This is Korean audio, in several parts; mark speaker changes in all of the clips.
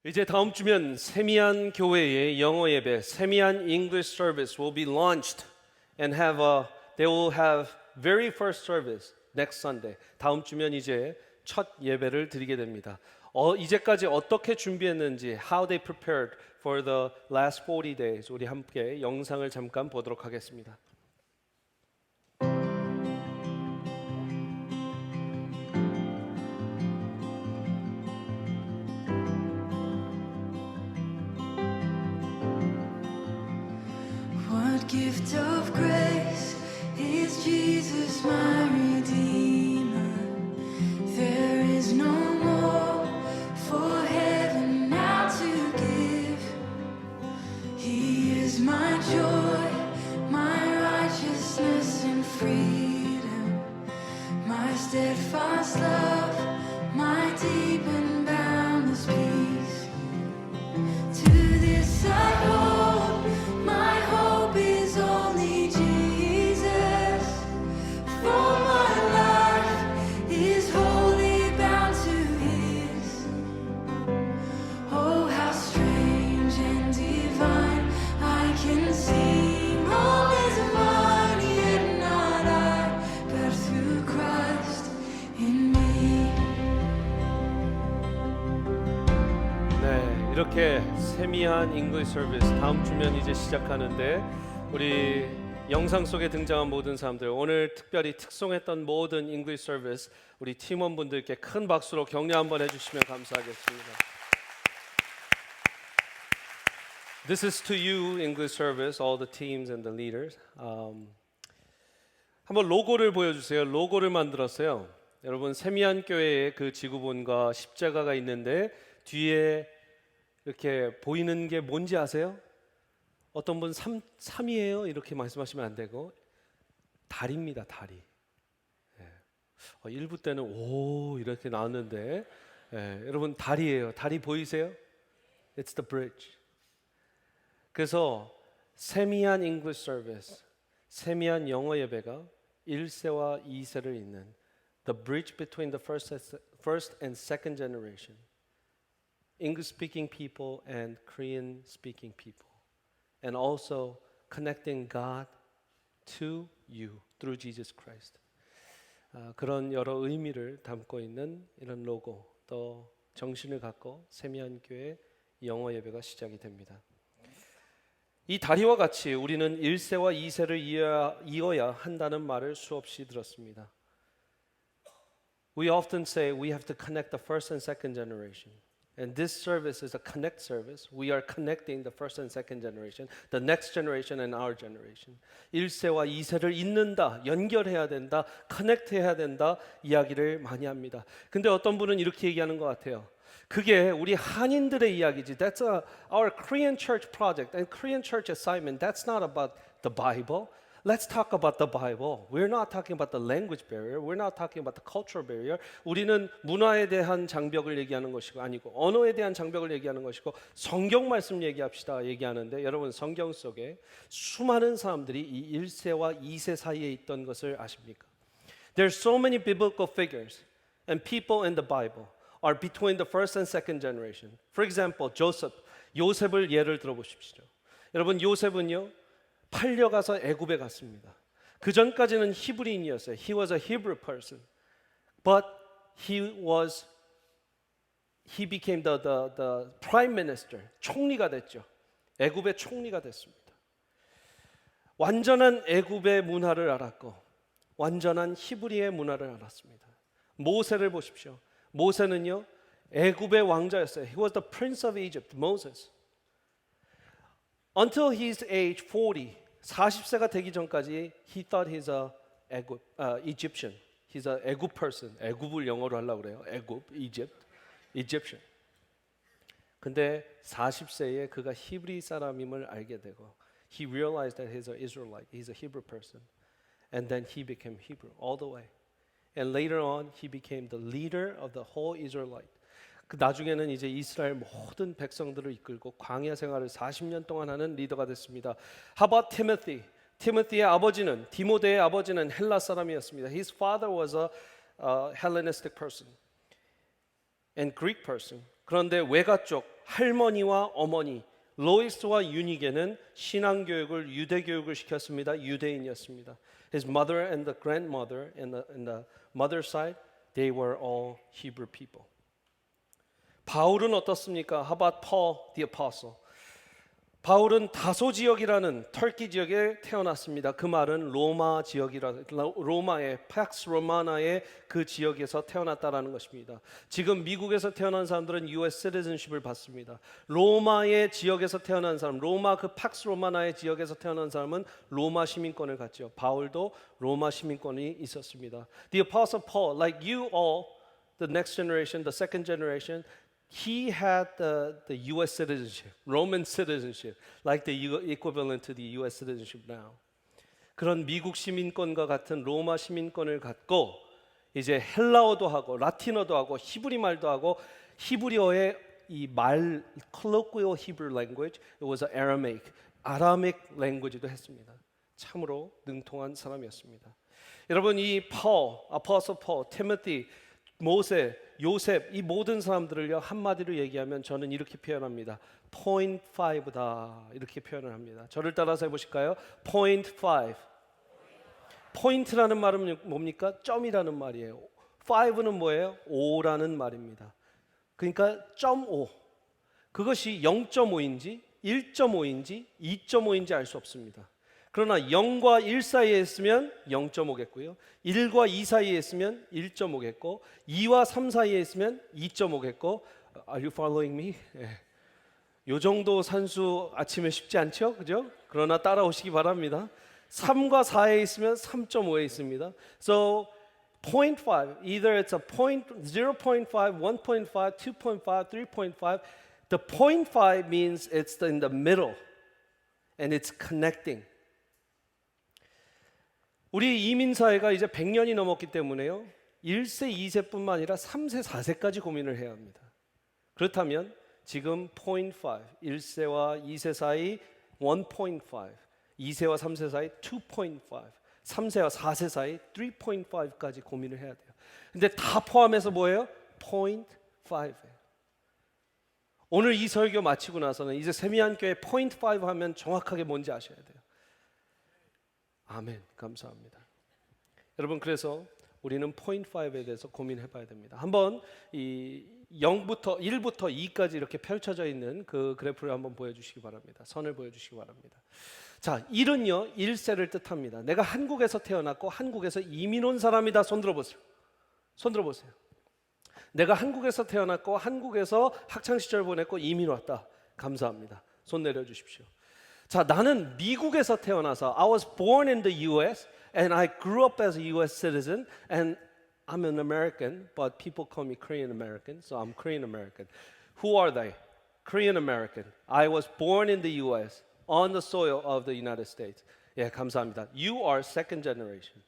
Speaker 1: 이제 다음 주면 세미안 교회의 영어 예배, 세미안 English service will be launched and they will have very first service next Sunday. 다음 주면 이제 첫 예배를 드리게 됩니다. 이제까지 어떻게 준비했는지, how they prepared for the last 40 days, 우리 함께 영상을 잠깐 보도록 하겠습니다.
Speaker 2: What gift of grace is Jesus my Redeemer? There is no more for heaven now to give. He is my joy, my righteousness and freedom, my steadfast love, my deep and boundless peace. To this I hold, my hope is only Jesus. For my life is wholly bound to His. Oh, how strange and divine, I can sing all is mine, yet not I, but through Christ in me.
Speaker 1: 네, 이렇게 세미안 잉글리시 서비스 다음 주면 이제 시작하는데 우리 영상 속에 등장한 모든 사람들, 오늘 특별히 특송했던 모든 잉글리시 서비스 우리 팀원분들께 큰 박수로 격려 한번 해주시면 감사하겠습니다. This is to you, English service, all the teams and the leaders. 한번 로고를 보여주세요. 로고를 만들었어요. 여러분, 세미안 교회의 그 지구본과 십자가가 있는데 뒤에 이렇게 보이는 게 뭔지 아세요? 어떤 분 삼이에요 이렇게 말씀하시면 안 되고 다리입니다. 다리. 일부 때는 오 이렇게 나왔는데 여러분 다리예요. 다리 보이세요? It's the bridge. 그래서 세미안 English service, 세미안 영어 예배가 1세와 2세를 잇는 the bridge between the first and second generation. English-speaking people and Korean-speaking people, and also connecting God to you through Jesus Christ. 그런 여러 의미를 담고 있는 이런 로고, 또 정신을 갖고 세미안 교회 영어 예배가 시작이 됩니다. 이 다리와 같이 우리는 1세와 2세를 이어야 한다는 말을 수없이 들었습니다. We often say we have to connect the first and second generation. And this service is a connect service. We are connecting the first and second generation, the next generation and our generation. 1세와 2세를 잇는다, 연결해야 된다, 커넥트해야 된다 이야기를 많이 합니다. 근데 어떤 분은 이렇게 얘기하는 것 같아요. 그게 우리 한인들의 이야기지. That's our Korean church project and Korean church assignment. That's not about the Bible. Let's talk about the Bible. We're not talking about the language barrier. We're not talking about the cultural barrier. 우리는 문화에 대한 장벽을 얘기하는 것이고 아니고 언어에 대한 장벽을 얘기하는 것이고 성경 말씀 얘기합시다 얘기하는데 여러분 성경 속에 수많은 사람들이 이 1세와 2세 사이에 있던 것을 아십니까? There's so many biblical figures and people in the Bible are between the first and second generation. For example, Joseph. 요셉을 예를 들어보십시오. 여러분 요셉은요. 팔려가서 애굽에 갔습니다. 그 전까지는 히브리인이었어요. He was a Hebrew person, but he became the prime minister. 총리가 됐죠. 애굽의 총리가 됐습니다. 완전한 애굽의 문화를 알았고, 완전한 히브리의 문화를 알았습니다. 모세를 보십시오. 모세는요, 애굽의 왕자였어요. He was the prince of Egypt, Moses. Until his age 40세가 되기 전까지 he thought he's a Egyptian. He's a 애굽 person. 애굽을 영어로 하려고 그래요. 애굽, Egyptian. 근데 40세에 그가 히브리 사람임을 알게 되고 he realized that he's an Israelite. He's a Hebrew person. And then he became Hebrew all the way. And later on he became the leader of the whole Israelite. 그 나중에는 이제 이스라엘 모든 백성들을 이끌고 광야 생활을 40년 동안 하는 리더가 됐습니다. How about Timothy? 티모티의 아버지는 디모데의 아버지는 헬라 사람이었습니다. His father was a Hellenistic person and Greek person. 그런데 외가 쪽 할머니와 어머니 로이스와 유니게는 신앙교육을 유대교육을 시켰습니다. 유대인이었습니다. His mother and the grandmother and the mother's side, they were all Hebrew people. 바울은 어떻습니까? How about Paul the apostle? 바울은 다소 지역이라는 터키 지역에 태어났습니다. 그 말은 로마 지역이라 로마의 팍스 로마나의 그 지역에서 태어났다라는 것입니다. 지금 미국에서 태어난 사람들은 US citizenship을 받습니다. 로마의 지역에서 태어난 사람, 로마 그 팍스 로마나의 지역에서 태어난 사람은 로마 시민권을 갖죠. 바울도 로마 시민권이 있었습니다. The apostle Paul, like you all, the next generation, the second generation, he had the U.S. citizenship, Roman citizenship, like the equivalent to the U.S. citizenship now. 그런 미국 시민권과 같은 로마 시민권을 갖고 이제 헬라어도 하고 라틴어도 하고 히브리 말도 하고 히브리어의 이 말 colloquial Hebrew language, it was Aramaic, Aramaic language도 했습니다. 참으로 능통한 사람이었습니다. 여러분 이 Paul, Apostle Paul, Timothy, 모세, 요셉 이 모든 사람들을요 한마디로 얘기하면 저는 이렇게 표현합니다. Point 5다 이렇게 표현을 합니다. 저를 따라서 해보실까요? Point 5. 포인트라는 말은 뭡니까? 점이라는 말이에요. 5는 뭐예요? 5라는 말입니다. 그러니까 0.5. 그것이 0.5인지 1.5인지 2.5인지 알 수 없습니다. 그러나 0과 1 사이에 있으면 0.5겠고요. 1과 2 사이에 있으면 1.5겠고 2와 3 사이에 있으면 2.5겠고 Are you following me? 예. 요 정도 산수 아침에 쉽지 않죠? 그죠? 그러나 따라오시기 바랍니다. 3과 4에 있으면 3.5에 있습니다. So point 5, either it's a point 0.5, 1.5, 2.5, 3.5. The point 5 means it's in the middle and it's connecting. 우리 이민사회가 이제 100년이 넘었기 때문에요. 1세, 2세뿐만 아니라 3세, 4세까지 고민을 해야 합니다. 그렇다면 지금 point 5, 1세와 2세 사이 1.5, 2세와 3세 사이 2.5, 3세와 4세 사이 3.5까지 고민을 해야 돼요. 근데 다 포함해서 뭐예요? point 5예요. 오늘 이 설교 마치고 나서는 이제 세미안교회 point 5 하면 정확하게 뭔지 아셔야 돼요. 아멘. 감사합니다. 여러분 그래서 우리는 point 5에 대해서 고민해 봐야 됩니다. 한번 이 0부터 1부터 2까지 이렇게 펼쳐져 있는 그 그래프를 한번 보여주시기 바랍니다. 선을 보여주시기 바랍니다. 자, 1은요 1세를 뜻합니다. 내가 한국에서 태어났고 한국에서 이민 온 사람이다. 손 들어보세요. 손 들어보세요. 내가 한국에서 태어났고 한국에서 학창 시절 보냈고 이민 왔다. 감사합니다. 손 내려주십시오. 자, 나는 미국에서 태어나서 I was born in the U.S. and I grew up as a U.S. citizen and I'm an American, but people call me Korean American, so I'm Korean American. Who are they? Korean American. I was born in the U.S. on the soil of the United States. 예, 감사합니다. You are second generation.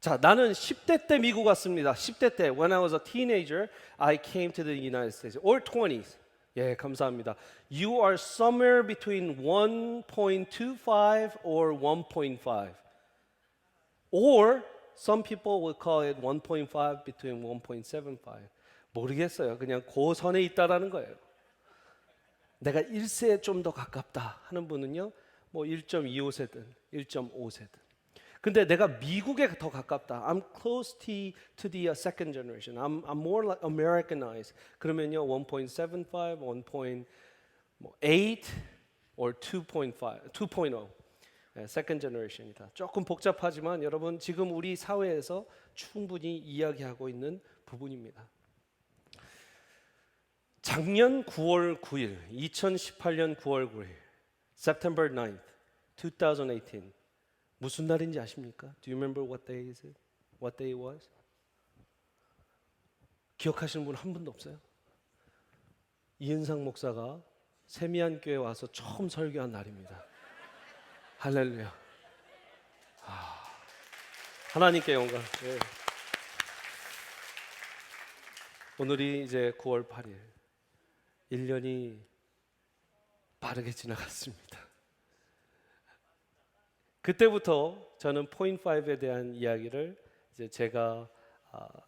Speaker 1: 자, 나는 10대 때 미국 왔습니다. 10대 때 when I was a teenager, I came to the United States. Or 20s. 예, 감사합니다. You are somewhere between 1.25 or 1.5. Or some people will call it 1.5 between 1.75. 모르겠어요. 그냥 그 선에 있다라는 거예요. 내가 1세에 좀 더 가깝다 하는 분은요. 뭐 1.25세든 1.5세든. 근데 내가 미국에 더 가깝다. I'm close to the second generation. I'm more like Americanized. 그러면요 1.75, 1.8 or 2.0. second generation이다. 조금 복잡하지만 여러분 지금 우리 사회에서 충분히 이야기하고 있는 부분입니다. 작년 9월 9일, 2018년 9월 9일, September 9th, 2018. 무슨 날인지 아십니까? Do you remember what day is it? What day it was? 기억하시는 분 한 분도 없어요? 이은상 목사가 세미안 교회 와서 처음 설교한 날입니다. 할렐루야. 하나님께 영광. 예. 오늘이 이제 9월 8일. 1년이 빠르게 지나갔습니다. 그때부터 저는 포인트 5에 대한 이야기를 이제 제가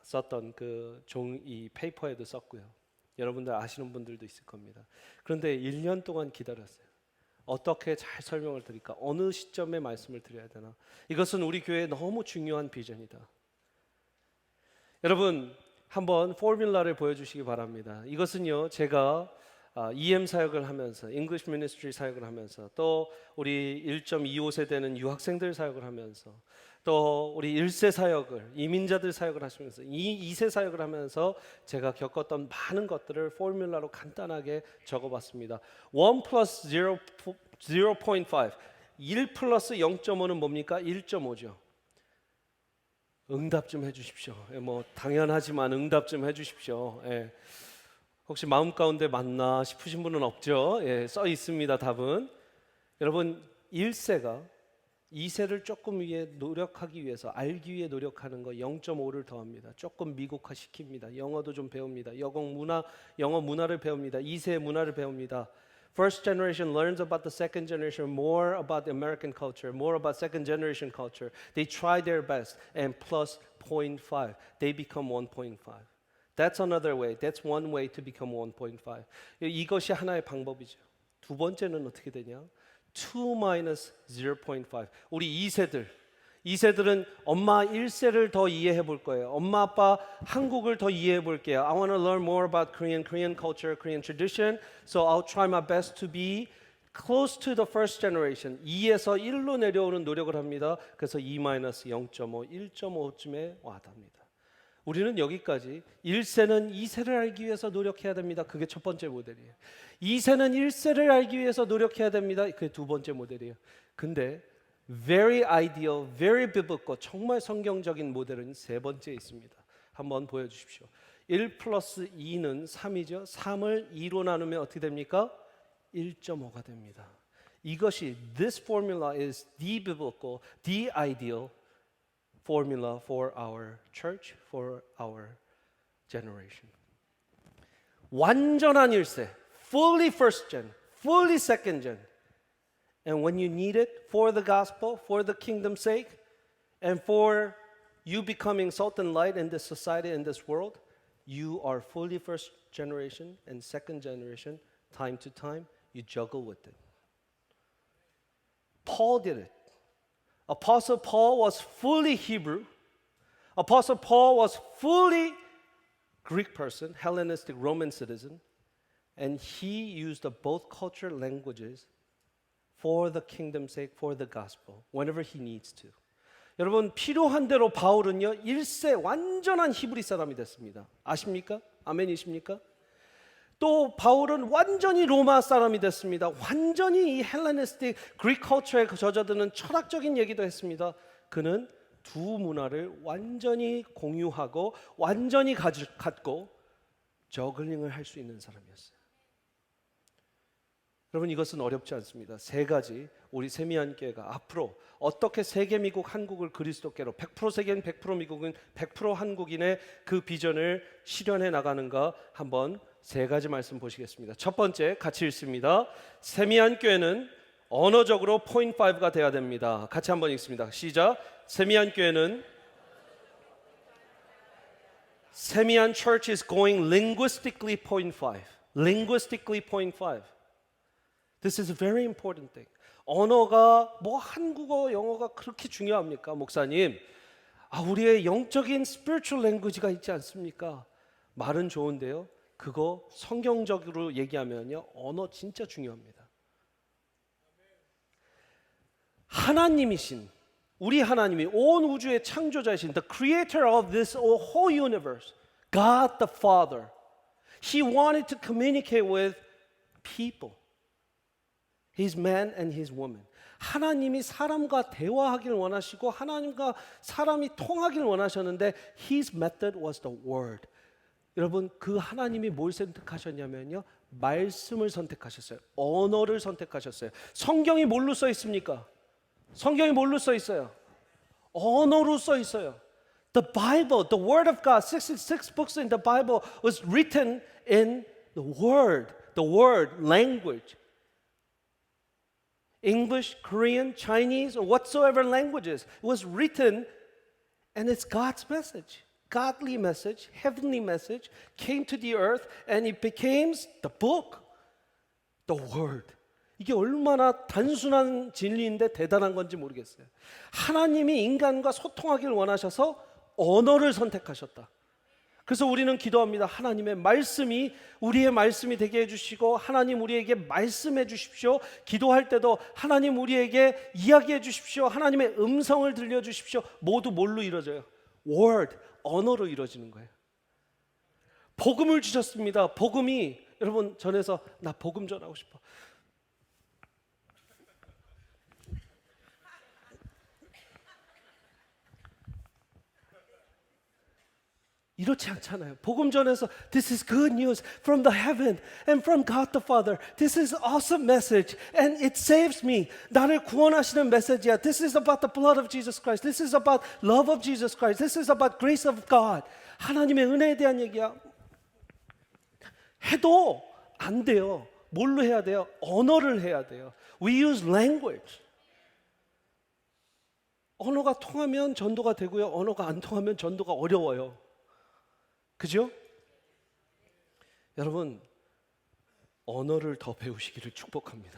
Speaker 1: 썼던 그 이 페이퍼에도 썼고요. 여러분들 아시는 분들도 있을 겁니다. 그런데 1년 동안 기다렸어요. 어떻게 잘 설명을 드릴까? 어느 시점에 말씀을 드려야 되나? 이것은 우리 교회에 너무 중요한 비전이다. 여러분 한번 포뮬라를 보여주시기 바랍니다. 이것은요 제가 EM 사역을 하면서 English Ministry 사역을 하면서 또 우리 1.25세 되는 유학생들 사역을 하면서 또 우리 1세 사역을 이민자들 사역을 하시면서 2세 사역을 하면서 제가 겪었던 많은 것들을 포뮬라로 간단하게 적어봤습니다. 1 플러스 0.5 1 플러스 0.5는 뭡니까? 1.5죠. 응답 좀 해주십시오. 뭐 당연하지만 응답 좀 해주십시오. 예. 혹시 마음 가운데 맞나 싶으신 분은 없죠? 예, 써 있습니다. 답은 여러분 1세가 2세를 조금 위해 노력하기 위해서 알기 위해 노력하는 거 0.5를 더합니다. 조금 미국화 시킵니다. 영어도 좀 배웁니다. 영어 문화를 배웁니다. 2세 문화를 배웁니다. First generation learns about the second generation more about the American culture, more about second generation culture. They try their best and plus 0.5, they become 1.5. That's another way. That's one way to become 1.5. 이것이 하나의 방법이죠. 두 번째는 어떻게 되냐? 2 minus 0.5. 우리 2세들은 엄마 1세를 더 이해해 볼 거예요. 엄마 아빠 한국을 더 이해해 볼게요. I want to learn more about Korean culture, Korean tradition. So I'll try my best to be close to the first generation. 2에서 1로 내려오는 노력을 합니다. 그래서 2 minus 0.5, 1.5쯤에 와답니다. 우리는 여기까지 1세는 2세를 알기 위해서 노력해야 됩니다. 그게 첫 번째 모델이에요. 2세는 1세를 알기 위해서 노력해야 됩니다. 그게 두 번째 모델이에요. 근데 very ideal, very biblical, 정말 성경적인 모델은 세 번째 있습니다. 한번 보여주십시오. 1 플러스 2는 3이죠. 3을 2로 나누면 어떻게 됩니까? 1.5가 됩니다. 이것이 this formula is the biblical, the ideal formula for our church, for our generation. 완전한 1세, fully first gen, fully second gen. And when you need it for the gospel, for the kingdom's sake, and for you becoming salt and light in this society, in this world, you are fully first generation and second generation. Time to time, you juggle with it. Paul did it. Apostle Paul was fully Hebrew. Apostle Paul was fully Greek person, Hellenistic Roman citizen, and he used both cultural languages for the kingdom's sake, for the gospel, whenever he needs to. 여러분 필요한 대로 바울은요 1세 완전한 히브리 사람이 됐습니다. 아십니까? 아멘이십니까? 또 바울은 완전히 로마 사람이 됐습니다. 완전히 이 헬레니스틱 그리크 컬처에 젖어드는 철학적인 얘기도 했습니다. 그는 두 문화를 완전히 공유하고 완전히 갖고 저글링을 할 수 있는 사람이었어요. 여러분 이것은 어렵지 않습니다. 세 가지 우리 세미한 교회가 앞으로 어떻게 세계 미국 한국을 그리스도께로 100% 세계인 100% 미국은 100% 한국인의 그 비전을 실현해 나가는가 한번 세 가지 말씀 보시겠습니다. 첫 번째 같이 읽습니다. 세미한 교회는 언어적으로 0.5가 돼야 됩니다. 같이 한번 읽습니다. 시작. 세미한 교회는 세미한 church is going linguistically 0.5. linguistically 0.5. This is a very important thing. 언어가 뭐 한국어, 영어가 그렇게 중요합니까, 목사님? 우리의 영적인 spiritual language가 있지 않습니까? 말은 좋은데요. 그거 성경적으로 얘기하면요. 언어 진짜 중요합니다. 하나님이신 우리 하나님이 온 우주의 창조자이신 the creator of this whole universe, God the Father. He wanted to communicate with people. His man and his woman. 하나님이 사람과 대화하기를 원하시고 하나님과 사람이 통하기를 원하셨는데 His method was the word. 여러분 그 하나님이 뭘 선택하셨냐면요. 말씀을 선택하셨어요. 언어를 선택하셨어요. 성경이 뭘로 써 있습니까? 성경이 뭘로 써 있어요? 언어로 써 있어요. The Bible, the Word of God, 66 books in the Bible was written in the word, language. English, Korean, Chinese, or whatsoever languages. It was written and it's God's message. godly message, heavenly message came to the earth and it became the book, the word. 이게 얼마나 단순한 진리인데 대단한 건지 모르겠어요. 하나님이 인간과 소통하길 원하셔서 언어를 선택하셨다. 그래서 우리는 기도합니다. 하나님의 말씀이 우리의 말씀이 되게 해주시고 하나님 우리에게 말씀해 주십시오. 기도할 때도 하나님 우리에게 이야기해 주십시오. 하나님의 음성을 들려주십시오. 모두 뭘로 이루어져요? word, 언어로 이루어지는 거예요. 복음을 주셨습니다. 복음이 여러분 전에서 나 복음 전하고 싶어. 이렇지 않잖아요. 복음 전에서 This is good news from the heaven and from God the Father. This is awesome message and it saves me. 나를 구원하시는 메시지야. This is about the blood of Jesus Christ. This is about love of Jesus Christ. This is about grace of God. 하나님의 은혜에 대한 얘기야. 해도 안 돼요. 뭘로 해야 돼요? 언어를 해야 돼요. We use language. 언어가 통하면 전도가 되고요. 언어가 안 통하면 전도가 어려워요. 그죠? 여러분 언어를 더 배우시기를 축복합니다.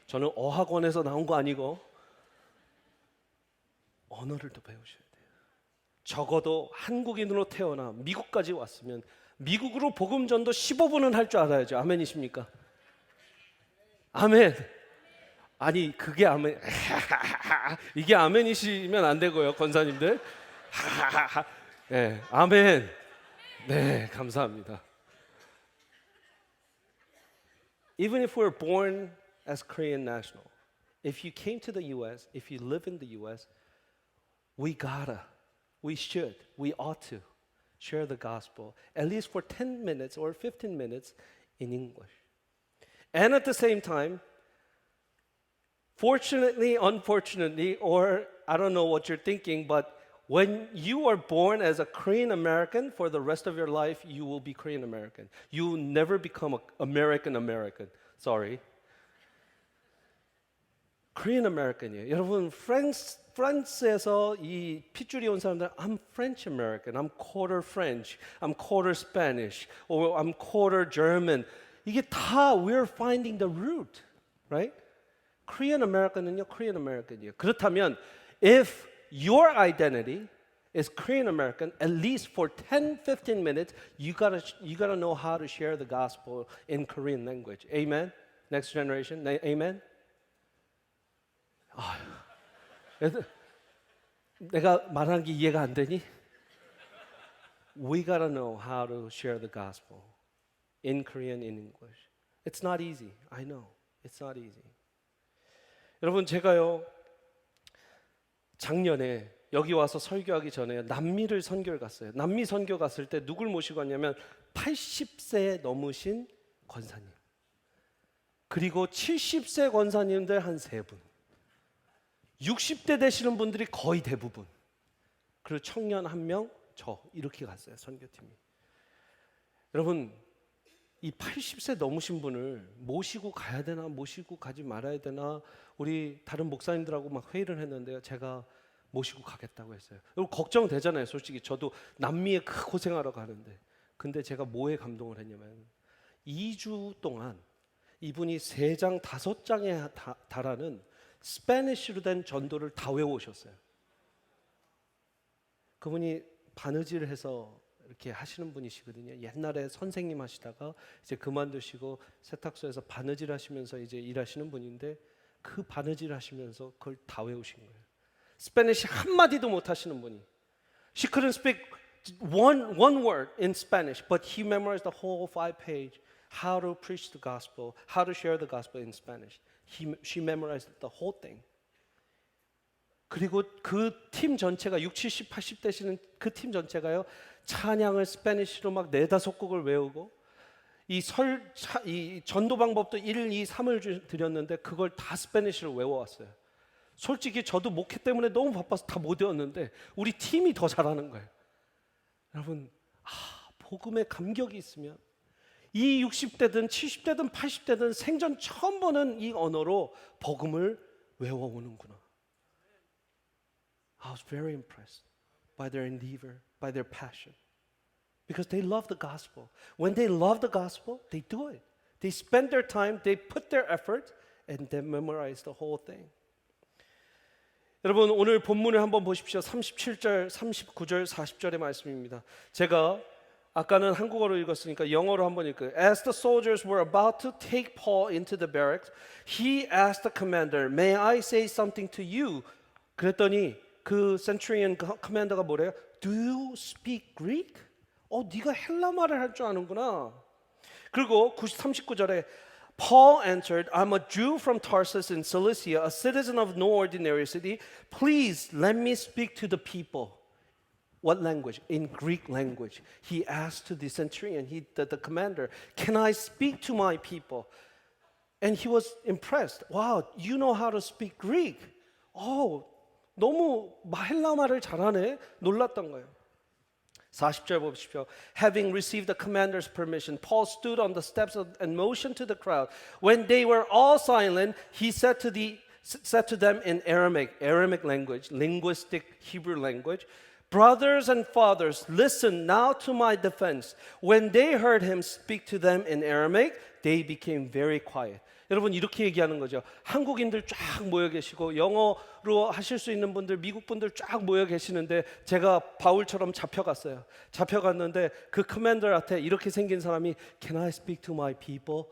Speaker 1: 저는 어학원에서 나온 거 아니고 언어를 더 배우셔야 돼요. 적어도 한국인으로 태어나 미국까지 왔으면 미국으로 복음 전도 15분은 할 줄 알아야죠. 아멘이십니까? 아멘. 아니 그게 아멘. 이게 아멘이시면 안 되고요, 권사님들. 네, 아멘. 네, 감사합니다. Even if we're born as Korean national, if you came to the U.S., if you live in the U.S., we should, we ought to share the gospel at least for 10 minutes or 15 minutes in English. And at the same time, fortunately, unfortunately, or I don't know what you're thinking, but when you are born as a Korean American, for the rest of your life, you will be Korean American. You will never become an American American. Sorry. Korean American이에요. 여러분, 프랑스에서 이 핏줄이 온 사람들, I'm French American, I'm quarter French, I'm quarter Spanish, or I'm quarter German. 이게 다 we're finding the root, right? Korean American은요, Korean American이에요. 그렇다면, if your identity is Korean American, at least for 10-15 minutes, you gotta know how to share the gospel in Korean language. Amen? Next generation, amen? 내가 말하는 게 이해가 안 되니? We gotta know how to share the gospel in Korean, in English. It's not easy. I know. It's not easy. 여러분, 제가요, 작년에 여기 와서 설교하기 전에 남미를 선교를 갔어요. 남미 선교 갔을 때 누굴 모시고 왔냐면 80세 넘으신 권사님, 그리고 70세 권사님들 한 3분, 60대 되시는 분들이 거의 대부분, 그리고 청년 1명, 저 이렇게 갔어요, 선교팀이. 여러분, 이 80세 넘으신 분을 모시고 가야 되나 모시고 가지 말아야 되나 우리 다른 목사님들하고 막 회의를 했는데요, 제가 모시고 가겠다고 했어요. 여러분 걱정되잖아요. 솔직히 저도 남미에 고생하러 가는데, 근데 제가 뭐에 감동을 했냐면 2주 동안 이분이 3장 5장에 달하는 스페니쉬로 된 전도를 다 외워오셨어요. 그분이 바느질을 해서 이렇게 하시는 분이시거든요. 옛날에 선생님 하시다가 이제 그만두시고 세탁소에서 바느질 하시면서 이제 일하시는 분인데, 그 바느질 하시면서 그걸 다 외우신 거예요. 스페니쉬 한마디도 못 하시는 분이. She couldn't speak one word in Spanish, but he memorized the whole 5-page how to preach the gospel, how to share the gospel in Spanish. She memorized the whole thing. 그리고 그 팀 전체가 60, 70, 80 되시는 그 팀 전체가요, 찬양을 스페니쉬로 막 4-5곡을 외우고, 이 전도 방법도 1, 2, 3을 드렸는데 그걸 다 스페니쉬로 외워왔어요. 솔직히 저도 목회 때문에 너무 바빠서 다 못 외웠는데 우리 팀이 더 잘하는 거예요. 여러분, 복음에 감격이 있으면 이 60대든 70대든 80대든 생전 처음 보는 이 언어로 복음을 외워오는구나. I was very impressed by their endeavor, by their passion. Because they love the gospel. When they love the gospel, they do it. They spend their time, they put their effort, and they memorize the whole thing. 여러분 오늘 본문을 한번 보십시오. 37절, 39절, 40절의 말씀입니다. 제가 아까는 한국어로 읽었으니까 영어로 한번 읽을게요. As the soldiers were about to take Paul into the barracks, he asked the commander, "May I say something to you?" 그랬더니 그 centurion commander가 뭐래요? Do you speak Greek? 네가 헬라 말을 할 줄 아는구나. 그리고 39절에 Paul answered, "I'm a Jew from Tarsus in Cilicia, a citizen of no ordinary city. Please let me speak to the people." What language? In Greek language. He asked to the centurion, the commander, "Can I speak to my people?" And he was impressed. Wow, you know how to speak Greek. 너무 헬라 말을 잘하네. 놀랐던 거예요. 40절 보십시오. Having received the commander's permission, Paul stood on the steps and motioned to the crowd. When they were all silent, he said to them in Aramaic language, linguistic Hebrew language, "Brothers and fathers, listen now to my defense." When they heard him speak to them in Aramaic, they became very quiet. 여러분 이렇게 얘기하는 거죠. 한국인들 쫙 모여 계시고 영어로 하실 수 있는 분들, 미국 분들 쫙 모여 계시는데 제가 바울처럼 잡혀갔어요. 잡혀갔는데 그 커맨더한테 이렇게 생긴 사람이 "Can I speak to my people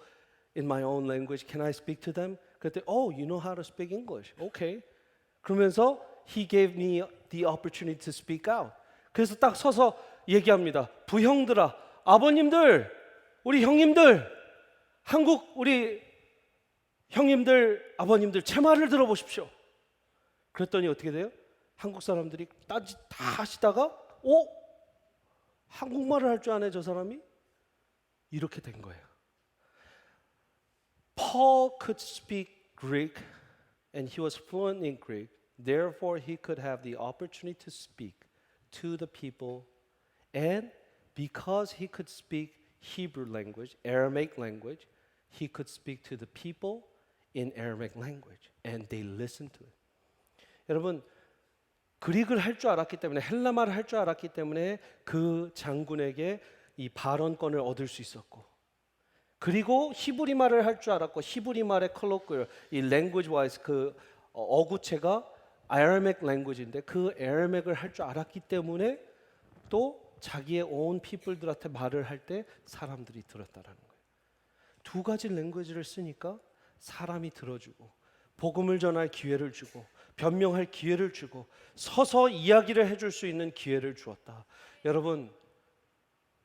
Speaker 1: in my own language? Can I speak to them?" 그랬더니 you know how to speak English. Okay. 그러면서 he gave me the opportunity to speak out. 그래서 딱 서서 얘기합니다. 부형들아, 아버님들, 우리 형님들, 한국 우리 형님들, 아버님들 제 말을 들어보십시오. 그랬더니 어떻게 돼요? 한국 사람들이 딴짓 다 하시다가 한국말을 할 줄 아네 저 사람이? 이렇게 된 거예요. Paul could speak Greek and he was fluent in Greek. Therefore he could have the opportunity to speak to the people, and because he could speak Hebrew language, Aramaic language, he could speak to the people in Aramaic language, and they listened to it. 여러분, 그릭을 할 줄 알았기 때문에, 헬라말을 할 줄 알았기 때문에 그 장군에게 이 발언권을 얻을 수 있었고, 그리고 히브리말을 할 줄 알았고, 히브리말의 colloquial, 이 language wise 그 어구체가 Aramaic language인데 그 Aramic을 할 줄 알았기 때문에 또 자기의 own people들한테 말을 할 때 사람들이 들었다라는 거예요. 두 가지 language를 쓰니까 사람이 들어주고 복음을 전할 기회를 주고 변명할 기회를 주고 서서 이야기를 해줄 수 있는 기회를 주었다. 여러분,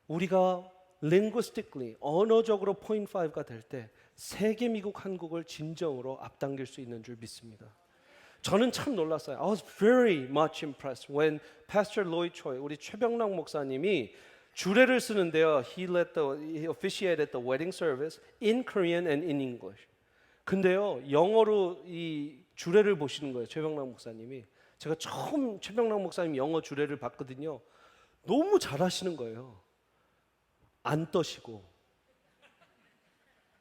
Speaker 1: 우리가 linguistically 언어적으로 point 5가 될 때 세계 미국 한국을 진정으로 앞당길 수 있는 줄 믿습니다. 저는 참 놀랐어요. I was very much impressed when Pastor Lloyd Choi, 우리 최병락 목사님이 주례를 쓰는데요. He officiated the wedding service in Korean and in English. 근데요, 영어로 이 주례를 보시는 거예요. 최병락 목사님이. 제가 처음 최병락 목사님 영어 주례를 봤거든요. 너무 잘하시는 거예요. 안 떠시고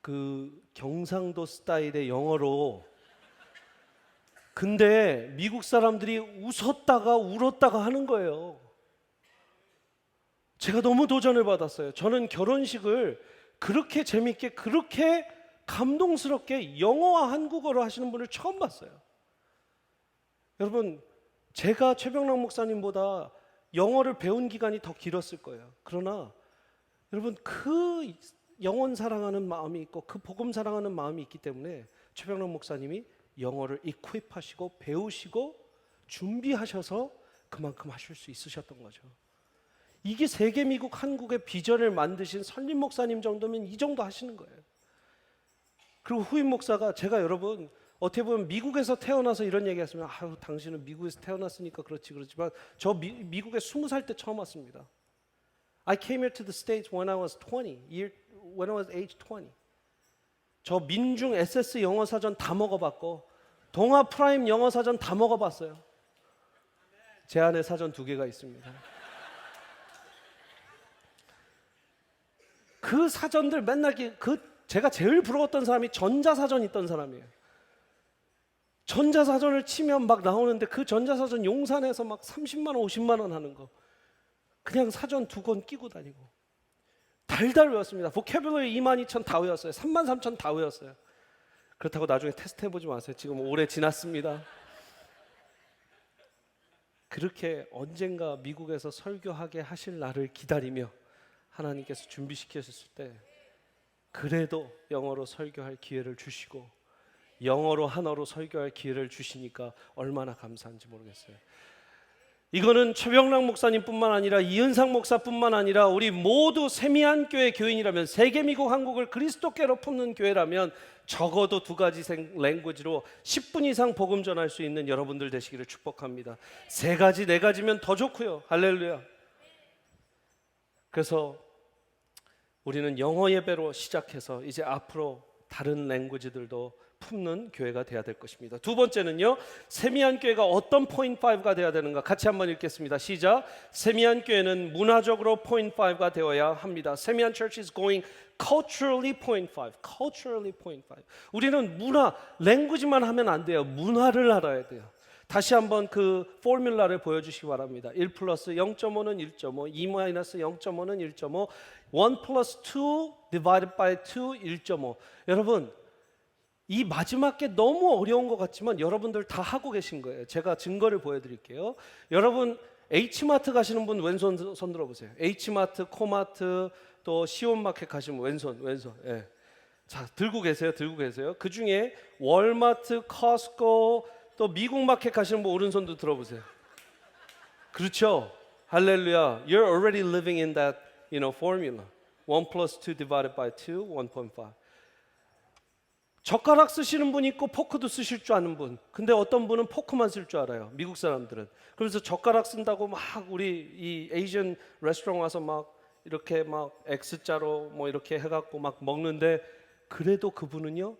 Speaker 1: 그 경상도 스타일의 영어로. 근데 미국 사람들이 웃었다가 울었다가 하는 거예요. 제가 너무 도전을 받았어요. 저는 결혼식을 그렇게 재밌게, 그렇게 감동스럽게 영어와 한국어로 하시는 분을 처음 봤어요. 여러분, 제가 최병락 목사님보다 영어를 배운 기간이 더 길었을 거예요. 그러나 여러분, 그 영혼 사랑하는 마음이 있고 그 복음 사랑하는 마음이 있기 때문에 최병락 목사님이 영어를 equip하시고 배우시고 준비하셔서 그만큼 하실 수 있으셨던 거죠. 이게 세계 미국 한국의 비전을 만드신 선림 목사님 정도면 이 정도 하시는 거예요. 그리고 후임 목사가, 제가 여러분 어떻게 보면 미국에서 태어나서 이런 얘기 했으면 아유 당신은 미국에서 태어났으니까 그렇지만 저 미국에 20살 때 처음 왔습니다. I came here to the States when I was 20, when I was age 20. 저 민중 SS 영어 사전 다 먹어봤고 동아 프라임 영어 사전 다 먹어봤어요. 제 안에 사전 2개가 있습니다. 그 사전들 맨날 제가 제일 부러웠던 사람이 전자사전 있던 사람이에요. 전자사전을 치면 막 나오는데 그 전자사전 용산에서 막 30만 원, 50만 원 하는 거. 그냥 사전 2권 끼고 다니고 달달 외웠습니다. 보캐블러리 22,000 다 외웠어요. 33,000 다 외웠어요. 그렇다고 나중에 테스트 해보지 마세요. 지금 오래 지났습니다. 그렇게 언젠가 미국에서 설교하게 하실 날을 기다리며 하나님께서 준비시키셨을 때 그래도 영어로 설교할 기회를 주시고 영어로 한어로 설교할 기회를 주시니까 얼마나 감사한지 모르겠어요. 이거는 최병락 목사님뿐만 아니라 이은상 목사뿐만 아니라 우리 모두 세미한 교회 교인이라면, 세계 미국 한국을 그리스도께로 품는 교회라면 적어도 2가지 랭귀지로 10분 이상 복음 전할 수 있는 여러분들 되시기를 축복합니다. 3가지, 4가지면 더 좋고요. 할렐루야. 그래서 우리는 영어 예배로 시작해서 이제 앞으로 다른 랭귀지들도 품는 교회가 돼야 될 것입니다. 2번째는요, 세미한 교회가 어떤 포인트 5가 돼야 되는가? 같이 한번 읽겠습니다. 시작. 세미한 교회는 문화적으로 포인트 5가 되어야 합니다. 세미한 church is going culturally point 5. culturally point 5. 우리는 문화, 랭귀지만 하면 안 돼요. 문화를 알아야 돼요. 다시 한번 그 포뮬라를 보여주시기 바랍니다. 1 플러스 0.5는 1.5, 2 마이너스 0.5는 1.5, 1 플러스 2 divided by 2, 1.5. 여러분, 이 마지막 게 너무 어려운 것 같지만 여러분들 다 하고 계신 거예요. 제가 증거를 보여드릴게요. 여러분 H마트 가시는 분 왼손 손 들어보세요. H마트, 코마트, 또 시온마켓 가시면 왼손. 예. 자, 들고 계세요. 그 중에 월마트, 커스코, 또 미국 마켓 가시는 분 오른손도 들어보세요. 그렇죠. 할렐루야. You're already living in that, formula. 1 plus 2 divided by 2, 1.5. 젓가락 쓰시는 분 있고 포크도 쓰실 줄 아는 분. 근데 어떤 분은 포크만 쓸 줄 알아요. 미국 사람들은. 그래서 젓가락 쓴다고 막 우리 이 에이전 레스토랑 와서 막 이렇게 막 X자로 뭐 이렇게 해갖고 막 먹는데, 그래도 그분은요,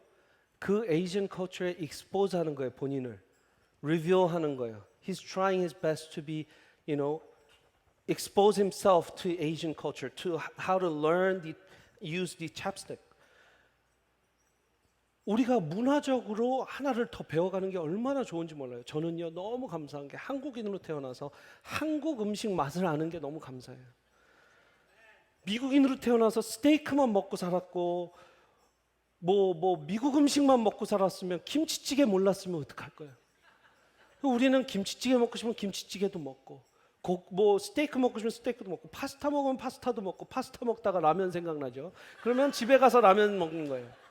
Speaker 1: 그 에이전 컬처에 expose 하는 거예요. 본인을 reveal 하는 거예요. He's trying his best to be, expose himself to Asian culture, to how to learn use the chapstick. 우리가 문화적으로 하나를 더 배워가는 게 얼마나 좋은지 몰라요. 저는요, 너무 감사한 게 한국인으로 태어나서 한국 음식 맛을 아는 게 너무 감사해요. 미국인으로 태어나서 스테이크만 먹고 살았고 미국 음식만 먹고 살았으면 김치찌개 몰랐으면 어떡할 거예요. 우리는 김치찌개 먹고 싶으면 김치찌개도 먹고, 스테이크 먹고 싶으면 스테이크도 먹고, 파스타 먹으면 파스타도 먹고, 파스타 먹다가 라면 생각나죠. 그러면 집에 가서 라면 먹는 거예요.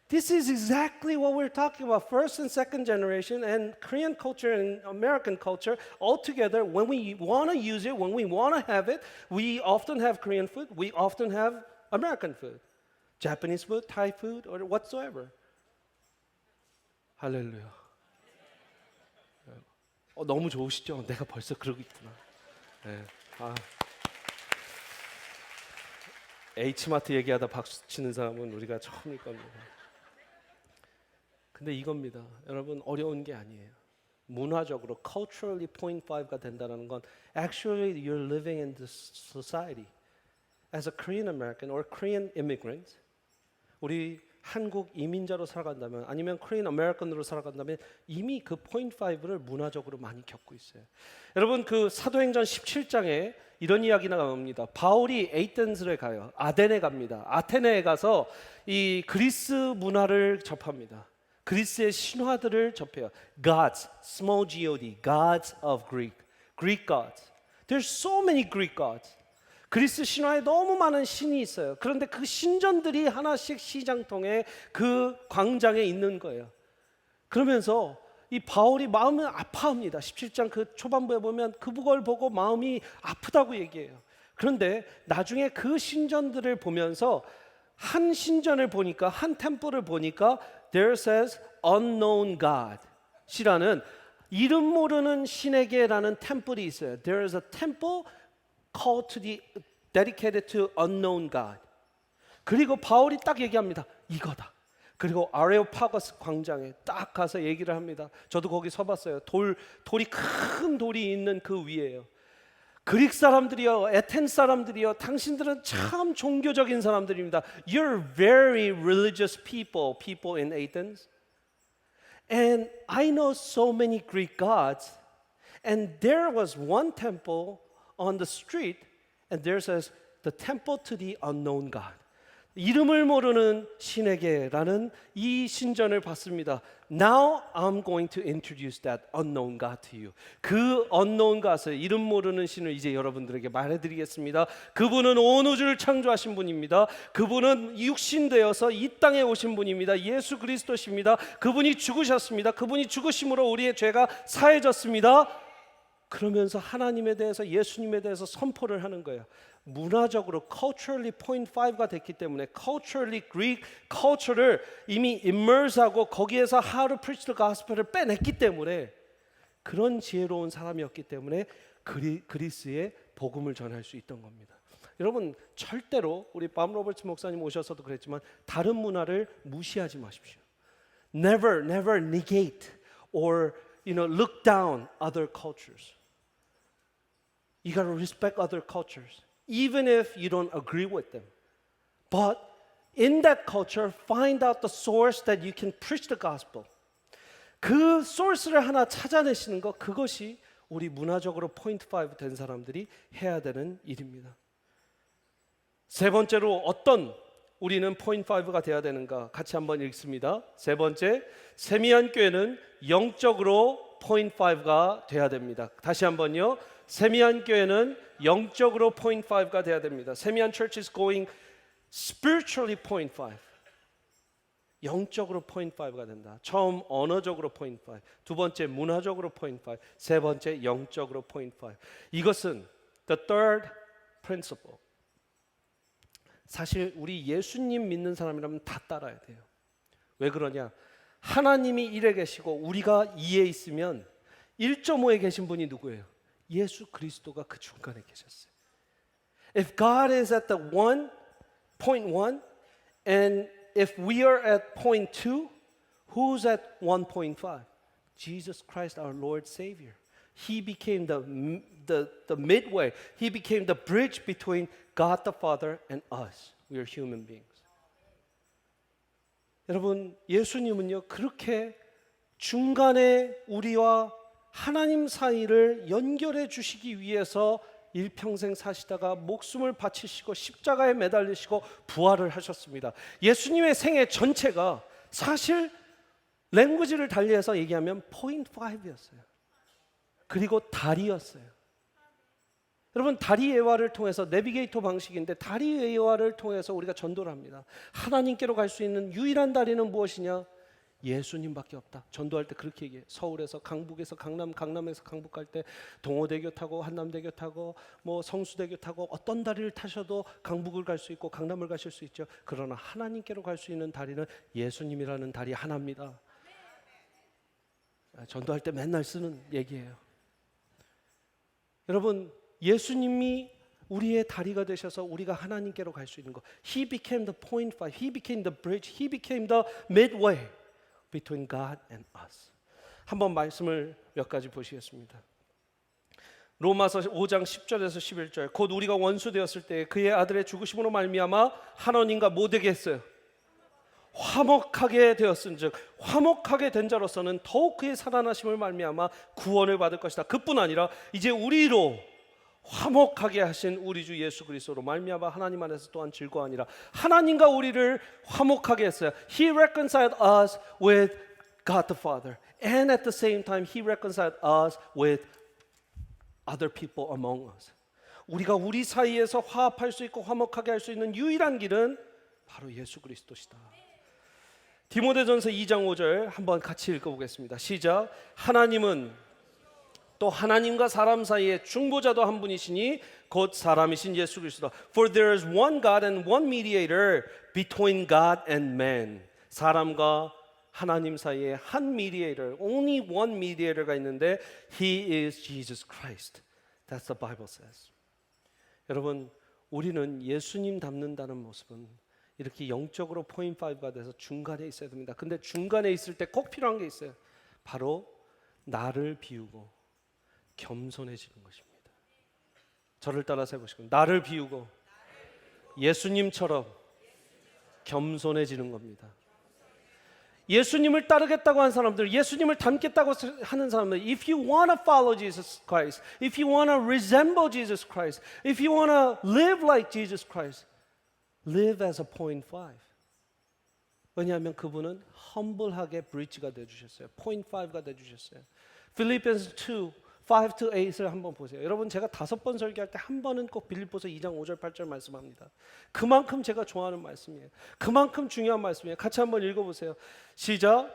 Speaker 1: This is exactly what we're talking about. First and second generation, and Korean culture and American culture all together. When we want to use it, when we want to have it, we often have Korean food, we often have American food, Japanese food, Thai food, or whatsoever. 할렐루야. 너무 좋으시죠? 내가 벌써 그러고 있구나. 네. H마트 얘기하다 박수 치는 사람은 우리가 처음일 겁니다. 근데 이겁니다. 여러분, 어려운 게 아니에요. 문화적으로 culturally point 5가 된다는 건 actually you're living in this society as a Korean American or Korean immigrant. 우리 한국 이민자로 살아간다면, 아니면 Korean American으로 살아간다면 이미 그 point 5를 문화적으로 많이 겪고 있어요. 여러분, 그 사도행전 17장에 이런 이야기가 나옵니다. 바울이 에이덴스에 가요. 아덴에 갑니다. 아테네에 가서 이 그리스 문화를 접합니다. 그리스의 신화들을 접해요. Gods, small G-O-D, gods of Greek gods. There's so many Greek gods. 그리스 신화에 너무 많은 신이 있어요. 그런데 그 신전들이 하나씩 시장통에 그 광장에 있는 거예요. 그러면서 이 바울이 마음을 아파합니다. 17장 그 초반부에 보면 그걸 보고 마음이 아프다고 얘기해요. 그런데 나중에 그 신전들을 보면서 한 신전을 보니까, 한 템플을 보니까 there says unknown God 이라는 이름 모르는 신에게라는 템플이 있어요. There is a temple dedicated to unknown God. 그리고 바울이 딱 얘기합니다. 이거다. 그리고 아레오파거스 광장에 딱 가서 얘기를 합니다. 저도 거기 서봤어요. 돌이 큰 돌이 있는 그 위에요. 그릭 사람들이요, 에텐 사람들이요, 당신들은 참 종교적인 사람들입니다. You're very religious people in Athens. And I know so many Greek gods. And there was one temple on the street and there says the temple to the unknown God. 이름을 모르는 신에게라는 이 신전을 봤습니다. Now I'm going to introduce that unknown God to you. 그 unknown God을 이름 모르는 신을 이제 여러분들에게 말해드리겠습니다. 그분은 온 우주를 창조하신 분입니다. 그분은 육신 되어서 이 땅에 오신 분입니다. 예수 그리스도십니다. 그분이 죽으셨습니다. 그분이 죽으심으로 우리의 죄가 사해졌습니다. 그러면서 하나님에 대해서 예수님에 대해서 선포를 하는 거예요. 문화적으로 culturally 0.5가 됐기 때문에 culturally Greek culture를 이미 immerse하고 거기에서 how to preach the gospel을 빼냈기 때문에 그런 지혜로운 사람이었기 때문에 그리스의 복음을 전할 수 있던 겁니다. 여러분 절대로 우리 밤 로버츠 목사님 오셔서도 그랬지만 다른 문화를 무시하지 마십시오. Never negate or look down other cultures. You got to respect other cultures. Even if you don't agree with them. But in that culture, find out the source that you can preach the gospel. 그 소스를 하나 찾아내시는 것, 그것이 우리 문화적으로 포인트 5 된 사람들이 해야 되는 일입니다. 세 번째로 어떤 우리는 포인트 5가 돼야 되는가 같이 한번 읽습니다. 세 번째, 세미한 교회는 영적으로 포인트 5가 돼야 됩니다. 다시 한번요. 세미한 교회는 영적으로 포인트 5가 돼야 됩니다. 세미한 church is going spiritually point 5. 영적으로 포인트 5가 된다. 처음 언어적으로 포인트 5. 두 번째 문화적으로 포인트 5. 세 번째 영적으로 포인트 5. 이것은 the third principle. 사실 우리 예수님 믿는 사람이라면 다 따라야 돼요. 왜 그러냐? 하나님이 1에 계시고 우리가 2에 있으면 1.5에 계신 분이 누구예요? 예수 그리스도가 그 중간에 계셨어요. If God is at the point 1 and if we are at point 2, who's at 1.5? Jesus Christ our Lord Savior. He became the midway. He became the bridge between God the Father and us. We are human beings. 여러분, 예수님은요 그렇게 중간에 우리와 하나님 사이를 연결해 주시기 위해서 일평생 사시다가 목숨을 바치시고 십자가에 매달리시고 부활을 하셨습니다. 예수님의 생애 전체가 사실 랭귀지를 달리해서 얘기하면 포인트 5였어요. 그리고 다리였어요. 여러분 다리 예화를 통해서 내비게이터 방식인데 다리 예화를 통해서 우리가 전도를 합니다. 하나님께로 갈 수 있는 유일한 다리는 무엇이냐? 예수님밖에 없다. 전도할 때 그렇게 얘기해요. 서울에서 강북에서 강남, 강남에서 강북 갈 때 동호대교 타고 한남대교 타고 뭐 성수대교 타고 어떤 다리를 타셔도 강북을 갈 수 있고 강남을 가실 수 있죠. 그러나 하나님께로 갈 수 있는 다리는 예수님이라는 다리 하나입니다. 전도할 때 맨날 쓰는 얘기예요. 여러분 예수님이 우리의 다리가 되셔서 우리가 하나님께로 갈 수 있는 것. He became the point 5. He became the bridge. He became the midway between God and us. 한번 말씀을 몇 가지 보시겠습니다. 로마서 5장 10절에서 11절. 곧 우리가 원수 되었을 때 그의 아들의 죽으심으로 말미암아 하나님과 뭐 되게 했어요? 화목하게 되었은즉 화목하게 된 자로서는 더욱 그의 살아나심을 말미암아 구원을 받을 것이다. 그뿐 아니라 이제 우리로 화목하게 하신 우리 주 예수 그리스도로 말미암아 하나님 안에서 또한 즐거워하니라. 하나님과 우리를 화목하게 했어요. He reconciled us with God the Father, and at the same time He reconciled us with other people among us. 우리가 우리 사이에서 화합할 수 있고 화목하게 할 수 있는 유일한 길은 바로 예수 그리스도시다. 디모데전서 2장 5절 한번 같이 읽어보겠습니다. 시작. 하나님은 또 하나님과 사람 사이에 중보자도 한 분이시니 곧 사람이신 예수 그리스도. For there is one God and one mediator between God and man. 사람과 하나님 사이에 한 mediator, only one mediator가 있는데 He is Jesus Christ. That's the Bible says. 여러분, 우리는 예수님 닮는다는 모습은 이렇게 영적으로 포인트 5가 돼서 중간에 있어야 됩니다. 근데 중간에 있을 때 꼭 필요한 게 있어요. 바로 나를 비우고 겸손해지는 것입니다. 저를 따라서 해보시고 나를 비우고 예수님처럼 겸손해지는 겁니다. 예수님을 따르겠다고 한 사람들, 예수님을 닮겠다고 하는 사람들, if you want to follow Jesus Christ, if you want to resemble Jesus Christ, if you want to live like Jesus Christ, live as a point 5. 왜냐하면 그분은 humble하게 브릿지가 되어주셨어요. point 5가 되어주셨어요. Philippians 2, 5 to 8을 한번 보세요. 여러분 제가 5번 설교할 때 한 번은 꼭 빌립보서 2장 5절 8절 말씀합니다. 그만큼 제가 좋아하는 말씀이에요. 그만큼 중요한 말씀이에요. 같이 한번 읽어보세요. 시작.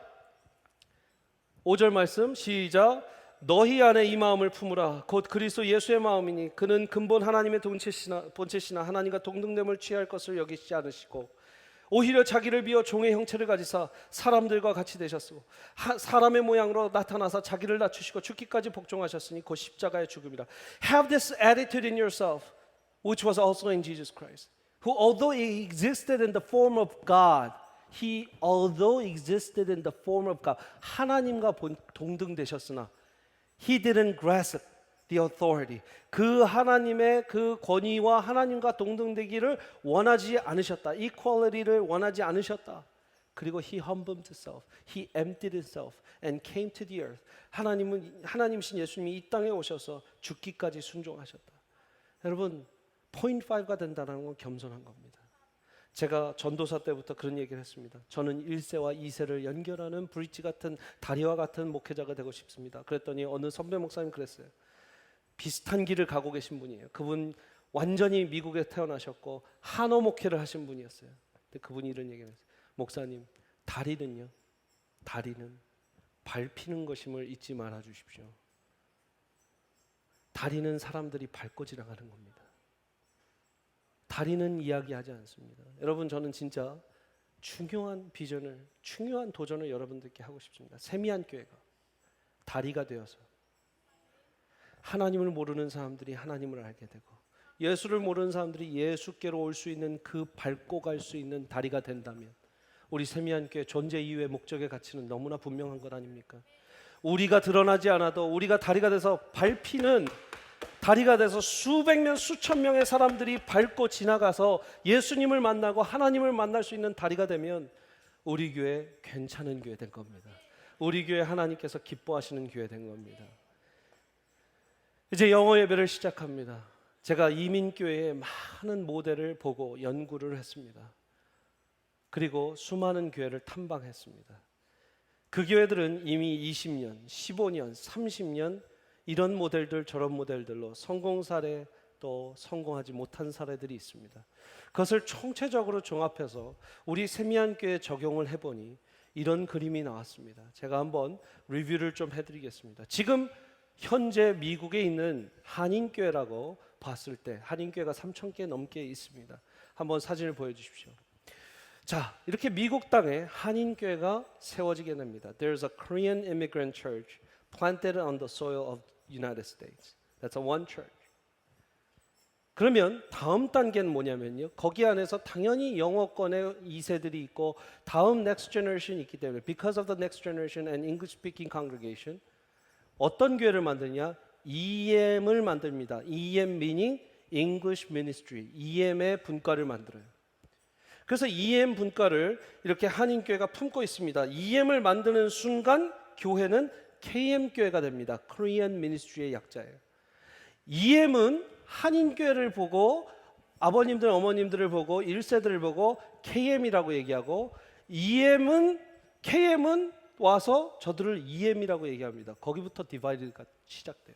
Speaker 1: 5절 말씀 시작. 너희 안에 이 마음을 품으라. 곧 그리스도 예수의 마음이니 그는 근본 하나님의 본체시나 하나님과 동등됨을 취할 것을 여기지 않으시고 오히려 자기를 비워 종의 형체를 가지사 사람들과 같이 되셨고 사람의 모양으로 나타나사 자기를 낮추시고 죽기까지 복종하셨으니 곧 십자가의 죽음이라. Have this attitude in yourself, which was also in Jesus Christ, who although he existed in the form of God, 하나님과 동등되셨으나 he didn't grasp the authority. 그 하나님의 그 권위와 하나님과 동등되기를 원하지 않으셨다. equality를 원하지 않으셨다. 그리고 he humbled himself, he emptied himself and came to the earth. 하나님이신 예수님이 이 땅에 오셔서 죽기까지 순종하셨다. 여러분, point 5가 된다는 건 겸손한 겁니다. 제가 전도사 때부터 그런 얘기를 했습니다. 저는 1세와 2세를 연결하는 브릿지 같은 다리와 같은 목회자가 되고 싶습니다. 그랬더니 어느 선배 목사님 그랬어요. 비슷한 길을 가고 계신 분이에요. 그분 완전히 미국에 태어나셨고 한어 목회를 하신 분이었어요. 근데 그분이 이런 얘기를 했어요. 목사님, 다리는 밟히는 것임을 잊지 말아 주십시오. 다리는 사람들이 밟고 지나가는 겁니다. 다리는 이야기하지 않습니다. 여러분, 저는 진짜 중요한 비전을, 중요한 도전을 여러분들께 하고 싶습니다. 세미한 교회가 다리가 되어서 하나님을 모르는 사람들이 하나님을 알게 되고 예수를 모르는 사람들이 예수께로 올 수 있는 그 밟고 갈 수 있는 다리가 된다면 우리 세미한 교회 존재 이유의 목적의 가치는 너무나 분명한 것 아닙니까? 우리가 드러나지 않아도 우리가 다리가 돼서 밟히는, 다리가 돼서 수백 명 수천 명의 사람들이 밟고 지나가서 예수님을 만나고 하나님을 만날 수 있는 다리가 되면 우리 교회 괜찮은 교회 된 겁니다. 우리 교회 하나님께서 기뻐하시는 교회 된 겁니다. 이제 영어 예배를 시작합니다. 제가 이민교회의 많은 모델을 보고 연구를 했습니다. 그리고 수많은 교회를 탐방했습니다. 그 교회들은 이미 20년, 15년, 30년 이런 모델들 저런 모델들로 성공 사례 또 성공하지 못한 사례들이 있습니다. 그것을 총체적으로 종합해서 우리 세미한 교회에 적용을 해보니 이런 그림이 나왔습니다. 제가 한번 리뷰를 좀 해드리겠습니다. 지금 현재 미국에 있는 한인교회라고 봤을 때 한인교회가 3,000개 넘게 있습니다. 한번 사진을 보여주십시오. 자, 이렇게 미국 땅에 한인교회가 세워지게 됩니다. There's a Korean immigrant church planted on the soil of United States. That's a one church. 그러면 다음 단계는 뭐냐면요. 거기 안에서 당연히 영어권의 2세들이 있고 다음 next generation이 있기 때문에 because of the next generation and English speaking congregation 어떤 교회를 만드냐? EM을 만듭니다. EM meaning English Ministry. EM의 분과를 만들어요. 그래서 EM 분과를 이렇게 한인교회가 품고 있습니다. EM을 만드는 순간 교회는 KM교회가 됩니다. Korean Ministry의 약자예요. EM은 한인교회를 보고 아버님들 어머님들을 보고 1세들을 보고 KM이라고 얘기하고 KM은 와서 저들을 EM이라고 얘기합니다. 거기부터 디바이드가 시작돼요.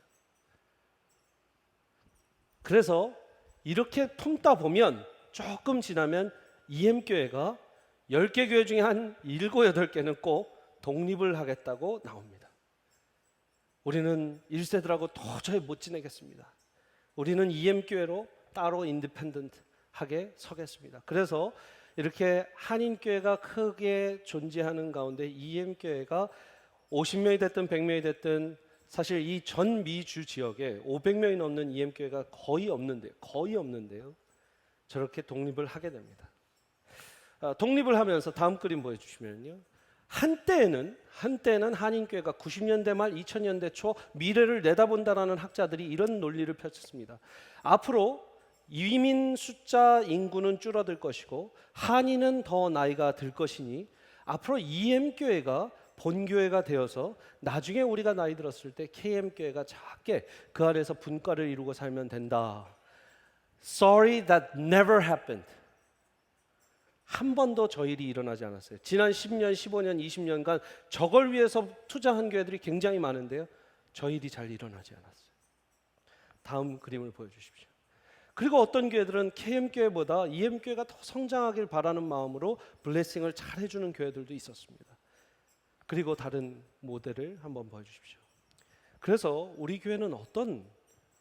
Speaker 1: 그래서 이렇게 품다 보면 조금 지나면 EM교회가 10개 교회 중에 한 7, 8개는 꼭 독립을 하겠다고 나옵니다. 우리는 1세들하고 도저히 못 지내겠습니다. 우리는 EM교회로 따로 인디펜던트하게 서겠습니다. 그래서 이렇게 한인교회가 크게 존재하는 가운데 EM교회가 50명이 됐든 100명이 됐든 사실 이 전 미주 지역에 500명이 넘는 EM교회가 거의 없는데요. 저렇게 독립을 하게 됩니다. 독립을 하면서 다음 그림 보여주시면요. 한때는 한인교회가 90년대 말 2000년대 초 미래를 내다본다라는 학자들이 이런 논리를 펼쳤습니다. 앞으로 이민 숫자 인구는 줄어들 것이고 한인은 더 나이가 들 것이니 앞으로 EM교회가 본교회가 되어서 나중에 우리가 나이 들었을 때 KM교회가 작게 그 안에서 분과를 이루고 살면 된다. Sorry that never happened. 한 번도 저 일이 일어나지 않았어요. 지난 10년, 15년, 20년간 저걸 위해서 투자한 교회들이 굉장히 많은데요. 저 일이 잘 일어나지 않았어요. 다음 그림을 보여주십시오. 그리고 어떤 교회들은 KM교회보다 EM교회가 더 성장하길 바라는 마음으로 블레싱을 잘 해주는 교회들도 있었습니다. 그리고 다른 모델을 한번 보여주십시오. 그래서 우리 교회는 어떤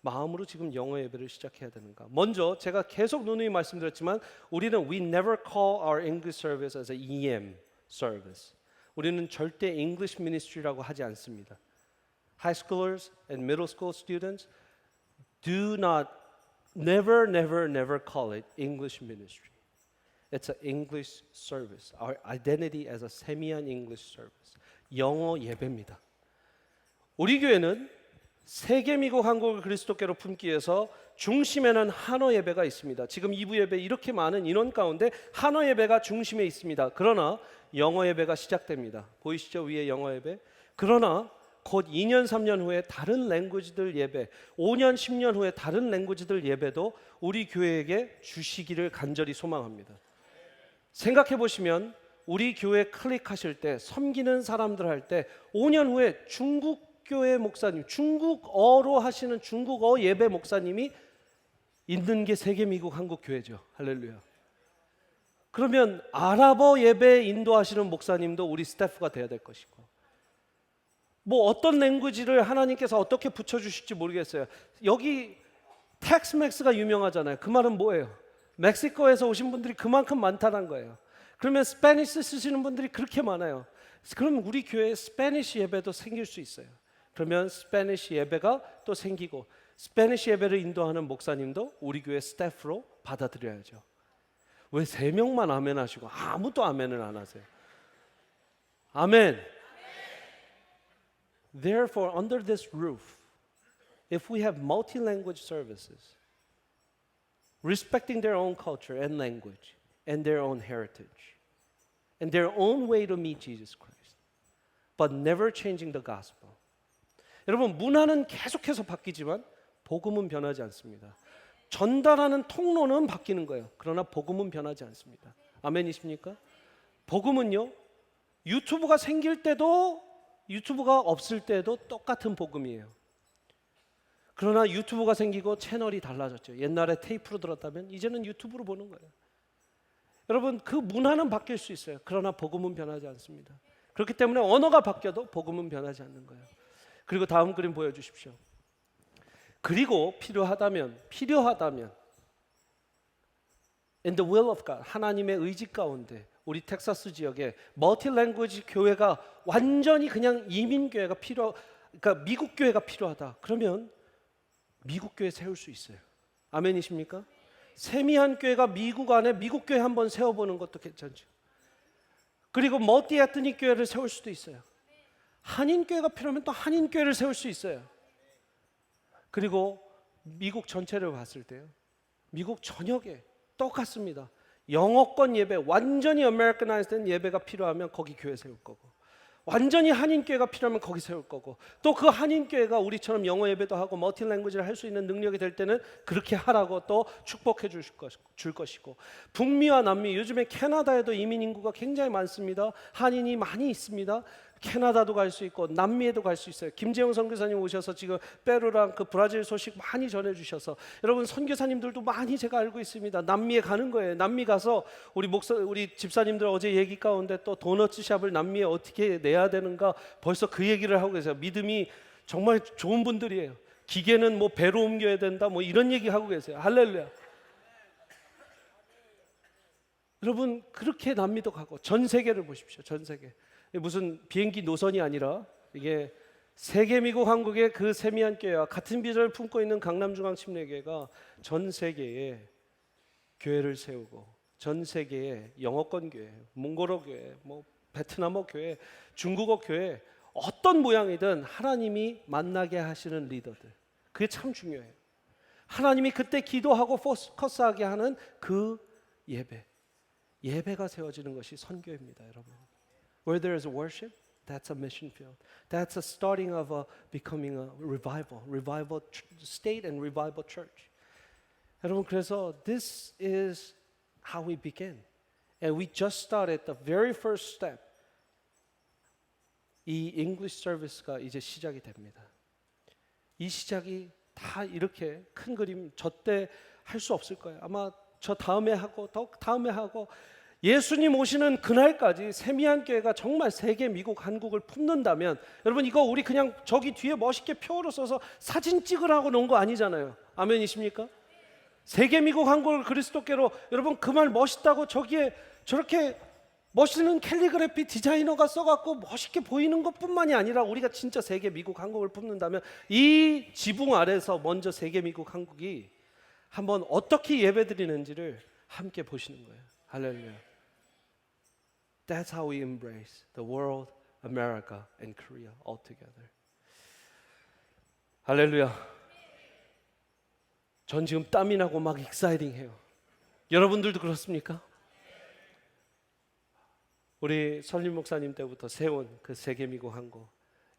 Speaker 1: 마음으로 지금 영어 예배를 시작해야 되는가? 먼저 제가 계속 누누이 말씀드렸지만 우리는 we never call our English service as a EM service. 우리는 절대 English ministry라고 하지 않습니다. High schoolers and middle school students do not never call it English ministry. It's an English service. Our identity as a Semian English service. 영어 예배입니다. 우리 교회는 세계 미국 한국을 그리스도께로 품기 위해서 중심에는 한어 예배가 있습니다. 지금 2부 예배 이렇게 많은 인원 가운데 한어 예배가 중심에 있습니다. 그러나 영어 예배가 시작됩니다. 보이시죠? 위에 영어 예배. 그러나 곧 2년 3년 후에 다른 랭귀지들 예배, 5년 10년 후에 다른 랭귀지들 예배도 우리 교회에게 주시기를 간절히 소망합니다. 생각해 보시면 우리 교회 클릭하실 때 섬기는 사람들 할 때 5년 후에 중국 교회 목사님, 중국어로 하시는 중국어 예배 목사님이 있는 게 세계 미국 한국 교회죠. 할렐루야. 그러면 아랍어 예배 인도하시는 목사님도 우리 스태프가 돼야 될 것이고, 뭐 어떤 랭귀지를 하나님께서 어떻게 붙여주실지 모르겠어요. 여기 텍스맥스가 유명하잖아요. 그 말은 뭐예요? 멕시코에서 오신 분들이 그만큼 많다는 거예요. 그러면 스페니시 쓰시는 분들이 그렇게 많아요. 그럼 우리 교회에 스페니시 예배도 생길 수 있어요. 그러면 스페니시 예배가 또 생기고 스페니시 예배를 인도하는 목사님도 우리 교회 스태프로 받아들여야죠. 왜 3명만 아멘 하시고 아무도 아멘을 안 하세요? 아멘. Therefore, under this roof, if we have multi-language services, respecting their own culture and language and their own heritage and their own way to meet Jesus Christ, but never changing the gospel. 여러분, 문화는 계속해서 바뀌지만 복음은 변하지 않습니다. 전달하는 통로는 바뀌는 거예요. 그러나 복음은 변하지 않습니다. 아멘이십니까? 복음은요, 유튜브가 생길 때도 유튜브가 없을 때도 똑같은 복음이에요. 그러나 유튜브가 생기고 채널이 달라졌죠. 옛날에 테이프로 들었다면 이제는 유튜브로 보는 거예요. 여러분, 그 문화는 바뀔 수 있어요. 그러나 복음은 변하지 않습니다. 그렇기 때문에 언어가 바뀌어도 복음은 변하지 않는 거예요. 그리고 다음 그림 보여주십시오. 그리고 필요하다면 in the will of God, 하나님의 의지 가운데 우리 텍사스 지역에 멀티랭귀지 교회가 완전히 그냥 이민 교회가 그러니까 미국 교회가 필요하다. 그러면 미국 교회 세울 수 있어요. 아멘이십니까? 세미한 교회가 미국 안에 미국 교회 한번 세워보는 것도 괜찮죠. 그리고 멀티 에트닉 교회를 세울 수도 있어요. 한인 교회가 필요하면 또 한인 교회를 세울 수 있어요. 그리고 미국 전체를 봤을 때요, 미국 전역에 똑같습니다. 영어권 예배, 완전히 아메리카나이즈된 예배가 필요하면 거기 교회 세울 거고, 완전히 한인교회가 필요하면 거기 세울 거고, 또 그 한인교회가 우리처럼 영어 예배도 하고 멀티랭귀지를 할 수 있는 능력이 될 때는 그렇게 하라고 또 축복해 줄 것이고, 북미와 남미, 요즘에 캐나다에도 이민 인구가 굉장히 많습니다. 한인이 많이 있습니다. 캐나다도 갈 수 있고 남미에도 갈 수 있어요. 김재용 선교사님 오셔서 지금 페루랑 그 브라질 소식 많이 전해주셔서, 여러분 선교사님들도 많이 제가 알고 있습니다. 남미에 가는 거예요. 남미 가서 우리 집사님들 어제 얘기 가운데 또 도너츠 샵을 남미에 어떻게 내야 되는가 벌써 그 얘기를 하고 계세요. 믿음이 정말 좋은 분들이에요. 기계는 뭐 배로 옮겨야 된다 뭐 이런 얘기 하고 계세요. 할렐루야. 여러분 그렇게 남미도 가고 전 세계를 보십시오. 전 세계. 무슨 비행기 노선이 아니라 이게 세계 미국 한국의 그 세미한 교회와 같은 비전을 품고 있는 강남중앙침례교회가 전 세계에 교회를 세우고, 전 세계에 영어권 교회, 몽골어 교회, 뭐 베트남어 교회, 중국어 교회, 어떤 모양이든 하나님이 만나게 하시는 리더들, 그게 참 중요해요. 하나님이 그때 기도하고 포커스하게 하는 그 예배가 세워지는 것이 선교입니다, 여러분. Where there is worship, that's a mission field. That's a starting of becoming a revival state and revival church. 여러분, 그래서 this is how we begin. And we just started the very first step. 이 English service가 이제 시작이 됩니다. 이 시작이 다 이렇게 큰 그림 저 때 할 수 없을 거예요. 아마 저 다음에 하고 더 다음에 하고 예수님 오시는 그날까지 세미한 교회가 정말 세계, 미국, 한국을 품는다면 여러분 이거 우리 그냥 저기 뒤에 멋있게 표로 써서 사진 찍으라고 놓은 거 아니잖아요. 아멘이십니까? 세계, 미국, 한국을 그리스도께로 여러분 그 말 멋있다고 저기에 저렇게 멋있는 캘리그래피 디자이너가 써갖고 멋있게 보이는 것뿐만이 아니라 우리가 진짜 세계, 미국, 한국을 품는다면 이 지붕 아래서 먼저 세계, 미국, 한국이 한번 어떻게 예배드리는지를 함께 보시는 거예요. 할렐루야. That's how we embrace the world, America, and Korea all together. 할렐루야. 전 지금 땀이 나고 막 익사이팅해요. 여러분들도 그렇습니까? 우리 설림 목사님 때부터 세운 그 세계, 미국, 한국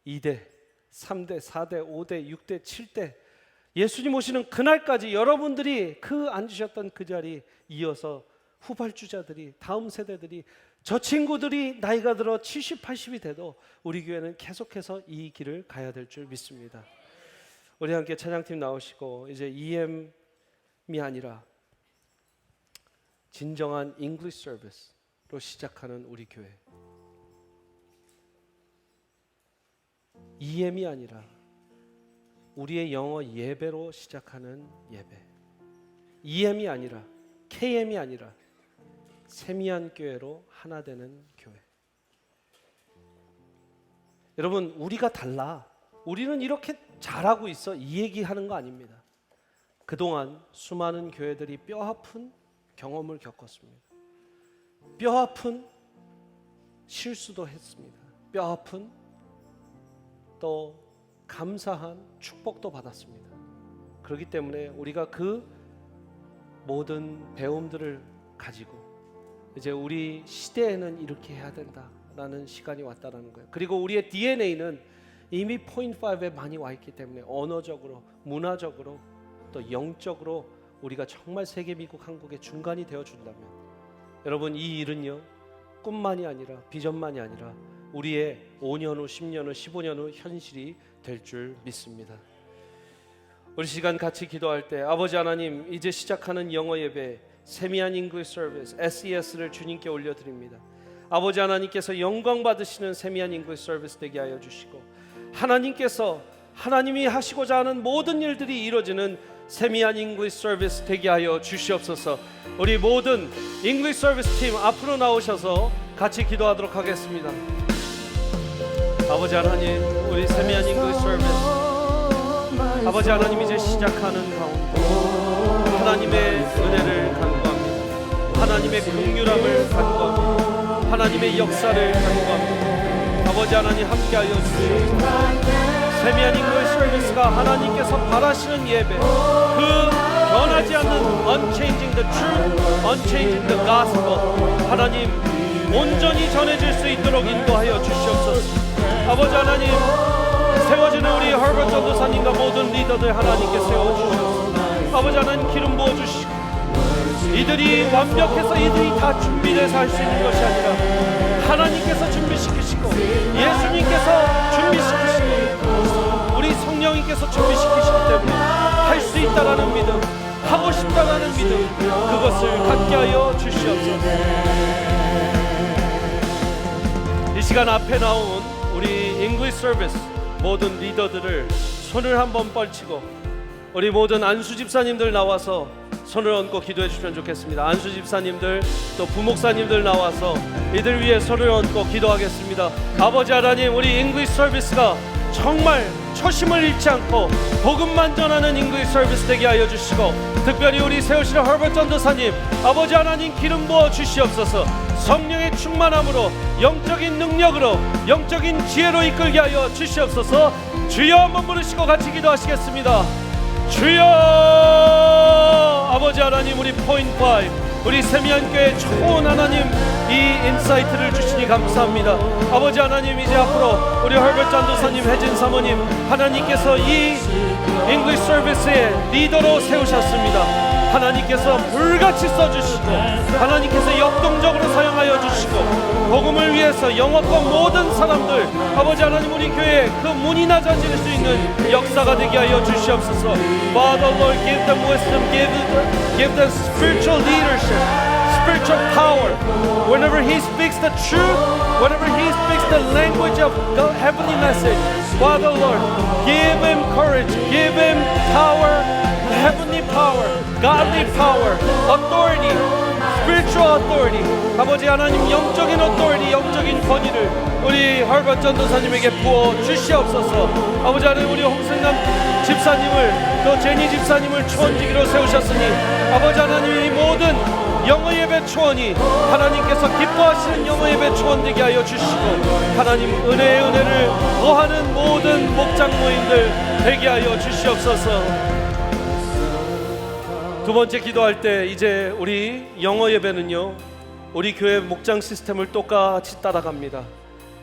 Speaker 1: 2대, 3대, 4대, 5대, 6대, 7대 예수님 오시는 그날까지 여러분들이 그 앉으셨던 그 자리 이어서 후발주자들이 다음 세대들이 저 친구들이 나이가 들어 70, 80이 돼도 우리 교회는 계속해서 이 길을 가야 될 줄 믿습니다. 우리 함께 찬양팀 나오시고 이제 EM이 아니라 진정한 English service로 시작하는 우리 교회. EM이 아니라 우리의 영어 예배로 시작하는 예배. EM이 아니라 KM이 아니라 세미한 교회로 하나 되는 교회. 여러분 우리가 달라. 우리는 이렇게 잘하고 있어 이 얘기하는 거 아닙니다. 그동안 수많은 교회들이 뼈아픈 경험을 겪었습니다. 뼈아픈 실수도 했습니다. 뼈아픈 또 감사한 축복도 받았습니다. 그렇기 때문에 우리가 그 모든 배움들을 가지고 이제 우리 시대에는 이렇게 해야 된다라는 시간이 왔다라는 거예요. 그리고 우리의 DNA는 이미 포인트 5에 많이 와 있기 때문에 언어적으로, 문화적으로, 또 영적으로 우리가 정말 세계, 미국, 한국의 중간이 되어 준다면 여러분 이 일은요 꿈만이 아니라 비전만이 아니라 우리의 5년 후, 10년 후, 15년 후 현실이 될 줄 믿습니다. 우리 시간 같이 기도할 때 아버지 하나님 이제 시작하는 영어 예배 세미한 잉글리시 서비스 SES를 주님께 올려드립니다. 아버지 하나님께서 영광 받으시는 세미한 잉글리시 서비스 되게 하여 주시고 하나님께서 하나님이 하시고자 하는 모든 일들이 이루어지는 세미한 잉글리시 서비스 되게 하여 주시옵소서. 우리 모든 잉글리시 서비스 팀 앞으로 나오셔서 같이 기도하도록 하겠습니다. 아버지 하나님 우리 세미한 잉글리시 서비스 아버지 하나님 이제 시작하는 가운데 하나님의 은혜를 간구합니다. 하나님의 긍휼함을 간구합니다. 하나님의 역사를 간구합니다. 아버지 하나님 함께하여 주시옵소서. 세미한 잉글리시 서비스가 하나님께서 바라시는 예배 그 변하지 않는 unchanging the truth, unchanging the gospel 하나님 온전히 전해질 수 있도록 인도하여 주시옵소서. 아버지 하나님 세워지는 우리 허버트 전도사님과 모든 리더들 하나님께 세워주시옵소서. 아버지 하나님 기름 부어주시고 이들이 완벽해서 이들이 다 준비돼서 할 수 있는 것이 아니라 하나님께서 준비시키시고 예수님께서 준비시키시고 우리 성령님께서 준비시키시기 때문에 할 수 있다라는 믿음 하고 싶다라는 믿음 그것을 갖게 하여 주시옵소서. 이 시간 앞에 나온 우리 잉글리시 서비스 모든 리더들을 손을 한번 뻘치고 우리 모든 안수 집사님들 나와서 손을 얹고 기도해 주시면 좋겠습니다. 안수 집사님들 또 부목사님들 나와서 이들 위해 손을 얹고 기도하겠습니다. 아버지 하나님 우리 잉글리시 서비스가 정말 초심을 잃지 않고 복음만 전하는 잉글리시 서비스 되게 하여 주시고 특별히 우리 세우시는 허버트 전도사님 아버지 하나님 기름 부어 주시옵소서. 성령의 충만함으로 영적인 능력으로 영적인 지혜로 이끌게 하여 주시옵소서. 주여 한번 부르시고 같이 기도하시겠습니다. 주여 아버지 하나님 우리 포인트 5 우리 세미안교회 초원 하나님 이 인사이트를 주시니 감사합니다. 아버지 하나님, 이제 앞으로 우리 헐벗 전도사님, 혜진 사모님, 하나님께서 이 잉글리시 서비스의 리더로 세우셨습니다. 하나님께서 불같이 써주시고 하나님께서 역동적으로 사용하여 주시고 복음을 위해서 영어권 모든 사람들, 아버지 하나님, 우리 교회에 그 문이 낮아질 수 있는 역사가 되게 하여 주시옵소서. Father Lord, give them wisdom, give them spiritual leadership, spiritual power. Whenever He speaks the truth, whenever He speaks the language of the heavenly message, Father Lord, give Him courage, give Him power, heavenly power, godly power, authority, spiritual authority. 아버지 하나님, 영적인 authority, 영적인 권위를 우리 헐벗 전도사님에게 부어 주시옵소서. 아버지 하나님, 우리 홍승남 집사님을, 또 제니 집사님을 초원지기로 세우셨으니 아버지 하나님, 이 모든 영어 예배 초원이 하나님께서 기뻐하시는 영어 예배 초원 되게 하여 주시고 하나님 은혜의 은혜를 더하는 모든 목장 모임들 되게 하여 주시옵소서. 두 번째 기도할 때, 이제 우리 영어 예배는요, 우리 교회 목장 시스템을 똑같이 따라갑니다.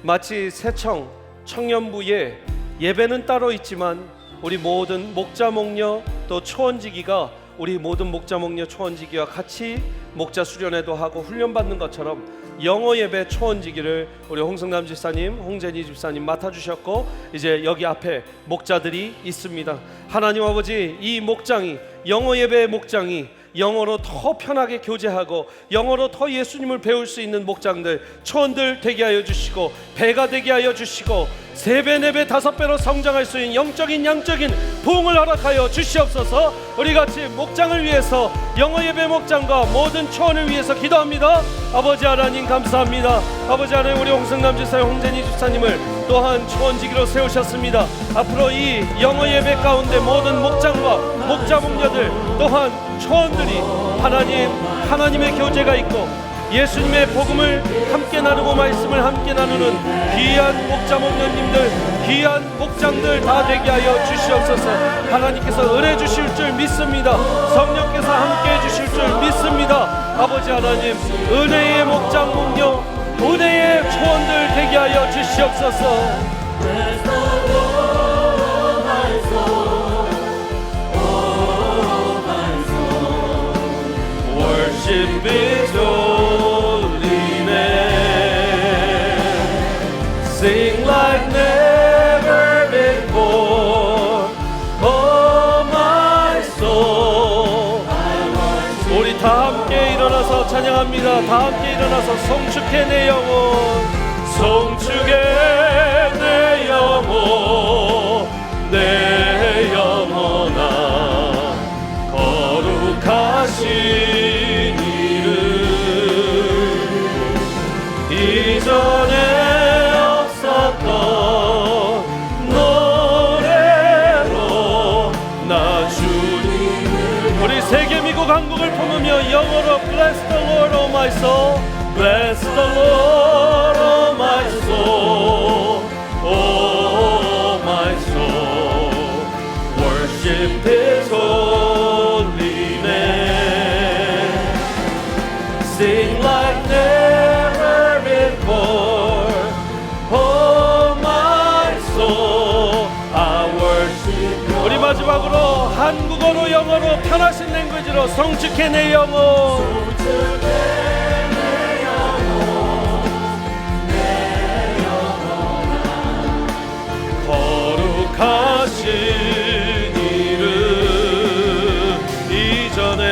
Speaker 1: 마치 새청 청년부에 예배는 따로 있지만 우리 모든 목자 목녀 또 초원지기가 우리 모든 목자 목녀 초원지기와 같이 목자 수련회도 하고 훈련받는 것처럼 영어 예배 초원지기를 우리 홍성남 집사님, 홍재니 집사님 맡아주셨고, 이제 여기 앞에 목자들이 있습니다. 하나님 아버지, 이 목장이, 영어 예배의 목장이 영어로 더 편하게 교제하고 영어로 더 예수님을 배울 수 있는 목장들, 초원들 되게 하여 주시고 배가 되게 하여 주시고 3배, 4배, 5배로 성장할 수 있는 영적인 양적인 부흥을 허락하여 주시옵소서. 우리 같이 목장을 위해서, 영어 예배 목장과 모든 초원을 위해서 기도합니다. 아버지 하나님 감사합니다. 아버지 하나님, 우리 홍성남 집사님, 홍재니 집사님을 또한 초원지기로 세우셨습니다. 앞으로 이 영어 예배 가운데 모든 목장과 목자 목녀들 또한 초원들이 하나님의 교제가 있고 예수님의 복음을 함께 나누고 말씀을 함께 나누는 귀한 목자 목녀님들, 귀한 목장들 다 되게 하여 주시옵소서. 하나님께서 은혜 주실 줄 믿습니다. 성령께서 함께 해 주실 줄 믿습니다. 아버지 하나님, 은혜의 목장 목녀, 은혜의 초원들 되게 하여 주시옵소서. Worship His holy name. Sing like never before, oh my soul. 우리 다 함께 일어나서 찬양합니다. 다 함께 일어나서 송축해 내 영혼, 송축해 내 영혼, 내 영혼아 거룩하신 이름. 이전에 없었던 노래로 나 주님을. 우리 세계 미국 한국을 품으며 영어로 Bless the Lord, oh my soul. Bless the Lord, oh my soul. Oh my soul. Worship His holy name. Sing like never before. Oh my soul, I worship you. 우리 마지막으로 한국어로 영어로 편하신 랭귀지로 성축해 내 영혼. 거룩하신 이름. 이전에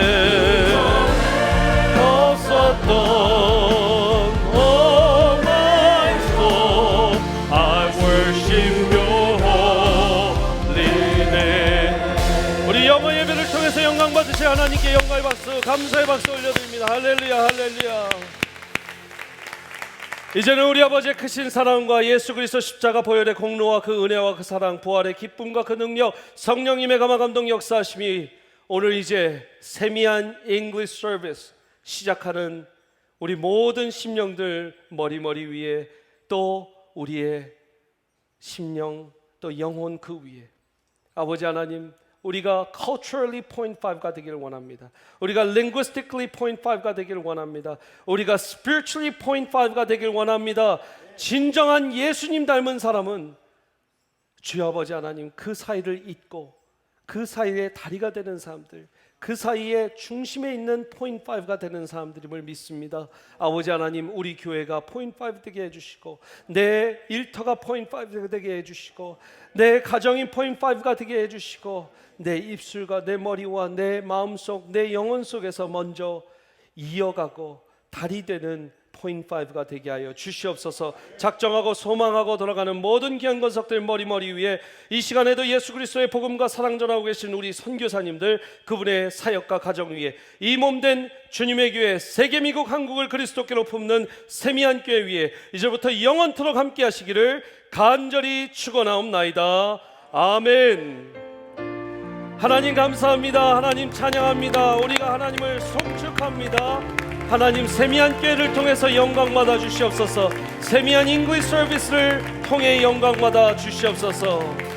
Speaker 1: 없었던 oh my soul, I worship your holy name. 우리 영어 예배를 통해서 영광 받으실 하나님께 영광의 박수, 감사의 박수 올려드립니다. 할렐루야, 할렐루야. 이제는 우리 아버지의 크신 사랑과 예수 그리스도 십자가 보혈의 공로와 그 은혜와 그 사랑, 부활의 기쁨과 그 능력, 성령님의 감화 감동 역사하심이 오늘 이제 세미한 English Service 시작하는 우리 모든 심령들 머리 위에, 또 우리의 심령, 또 영혼 그 위에, 아버지 하나님 우리가 culturally point 5가 되기를 원합니다. 우리가 linguistically point 5가 되기를 원합니다. 우리가 spiritually point 5가 되기를 원합니다. 진정한 예수님 닮은 사람은 주여 아버지 하나님 그 사이를 잇고 그 사이에 다리가 되는 사람들, 그 사이에 중심에 있는 포인트 5가 되는 사람들임을 믿습니다. 아버지 하나님, 우리 교회가 포인트 5 되게 해주시고, 내 일터가 포인트 5 되게 해주시고, 내 가정이 포인트 5가 되게 해주시고, 내 입술과 내 머리와 내 마음속, 내 영혼 속에서 먼저 이어가고 달이 되는 포인트 5가 되게 하여 주시옵소서. 작정하고 소망하고 돌아가는 모든 귀한 권석들 머리 위에 이 시간에도 예수 그리스도의 복음과 사랑 전하고 계신 우리 선교사님들, 그분의 사역과 가정 위에 이 몸된 주님의 교회 세계 미국 한국을 그리스도께로 품는 세미한 교회 위에 이제부터 영원토록 함께 하시기를 간절히 축원하옵나이다. 아멘. 하나님 감사합니다. 하나님 찬양합니다. 우리가 하나님을 송축합니다. 하나님 세미한 교회를 통해서 영광 받아 주시옵소서. 세미한 잉글리시 서비스를 통해 영광 받아 주시옵소서.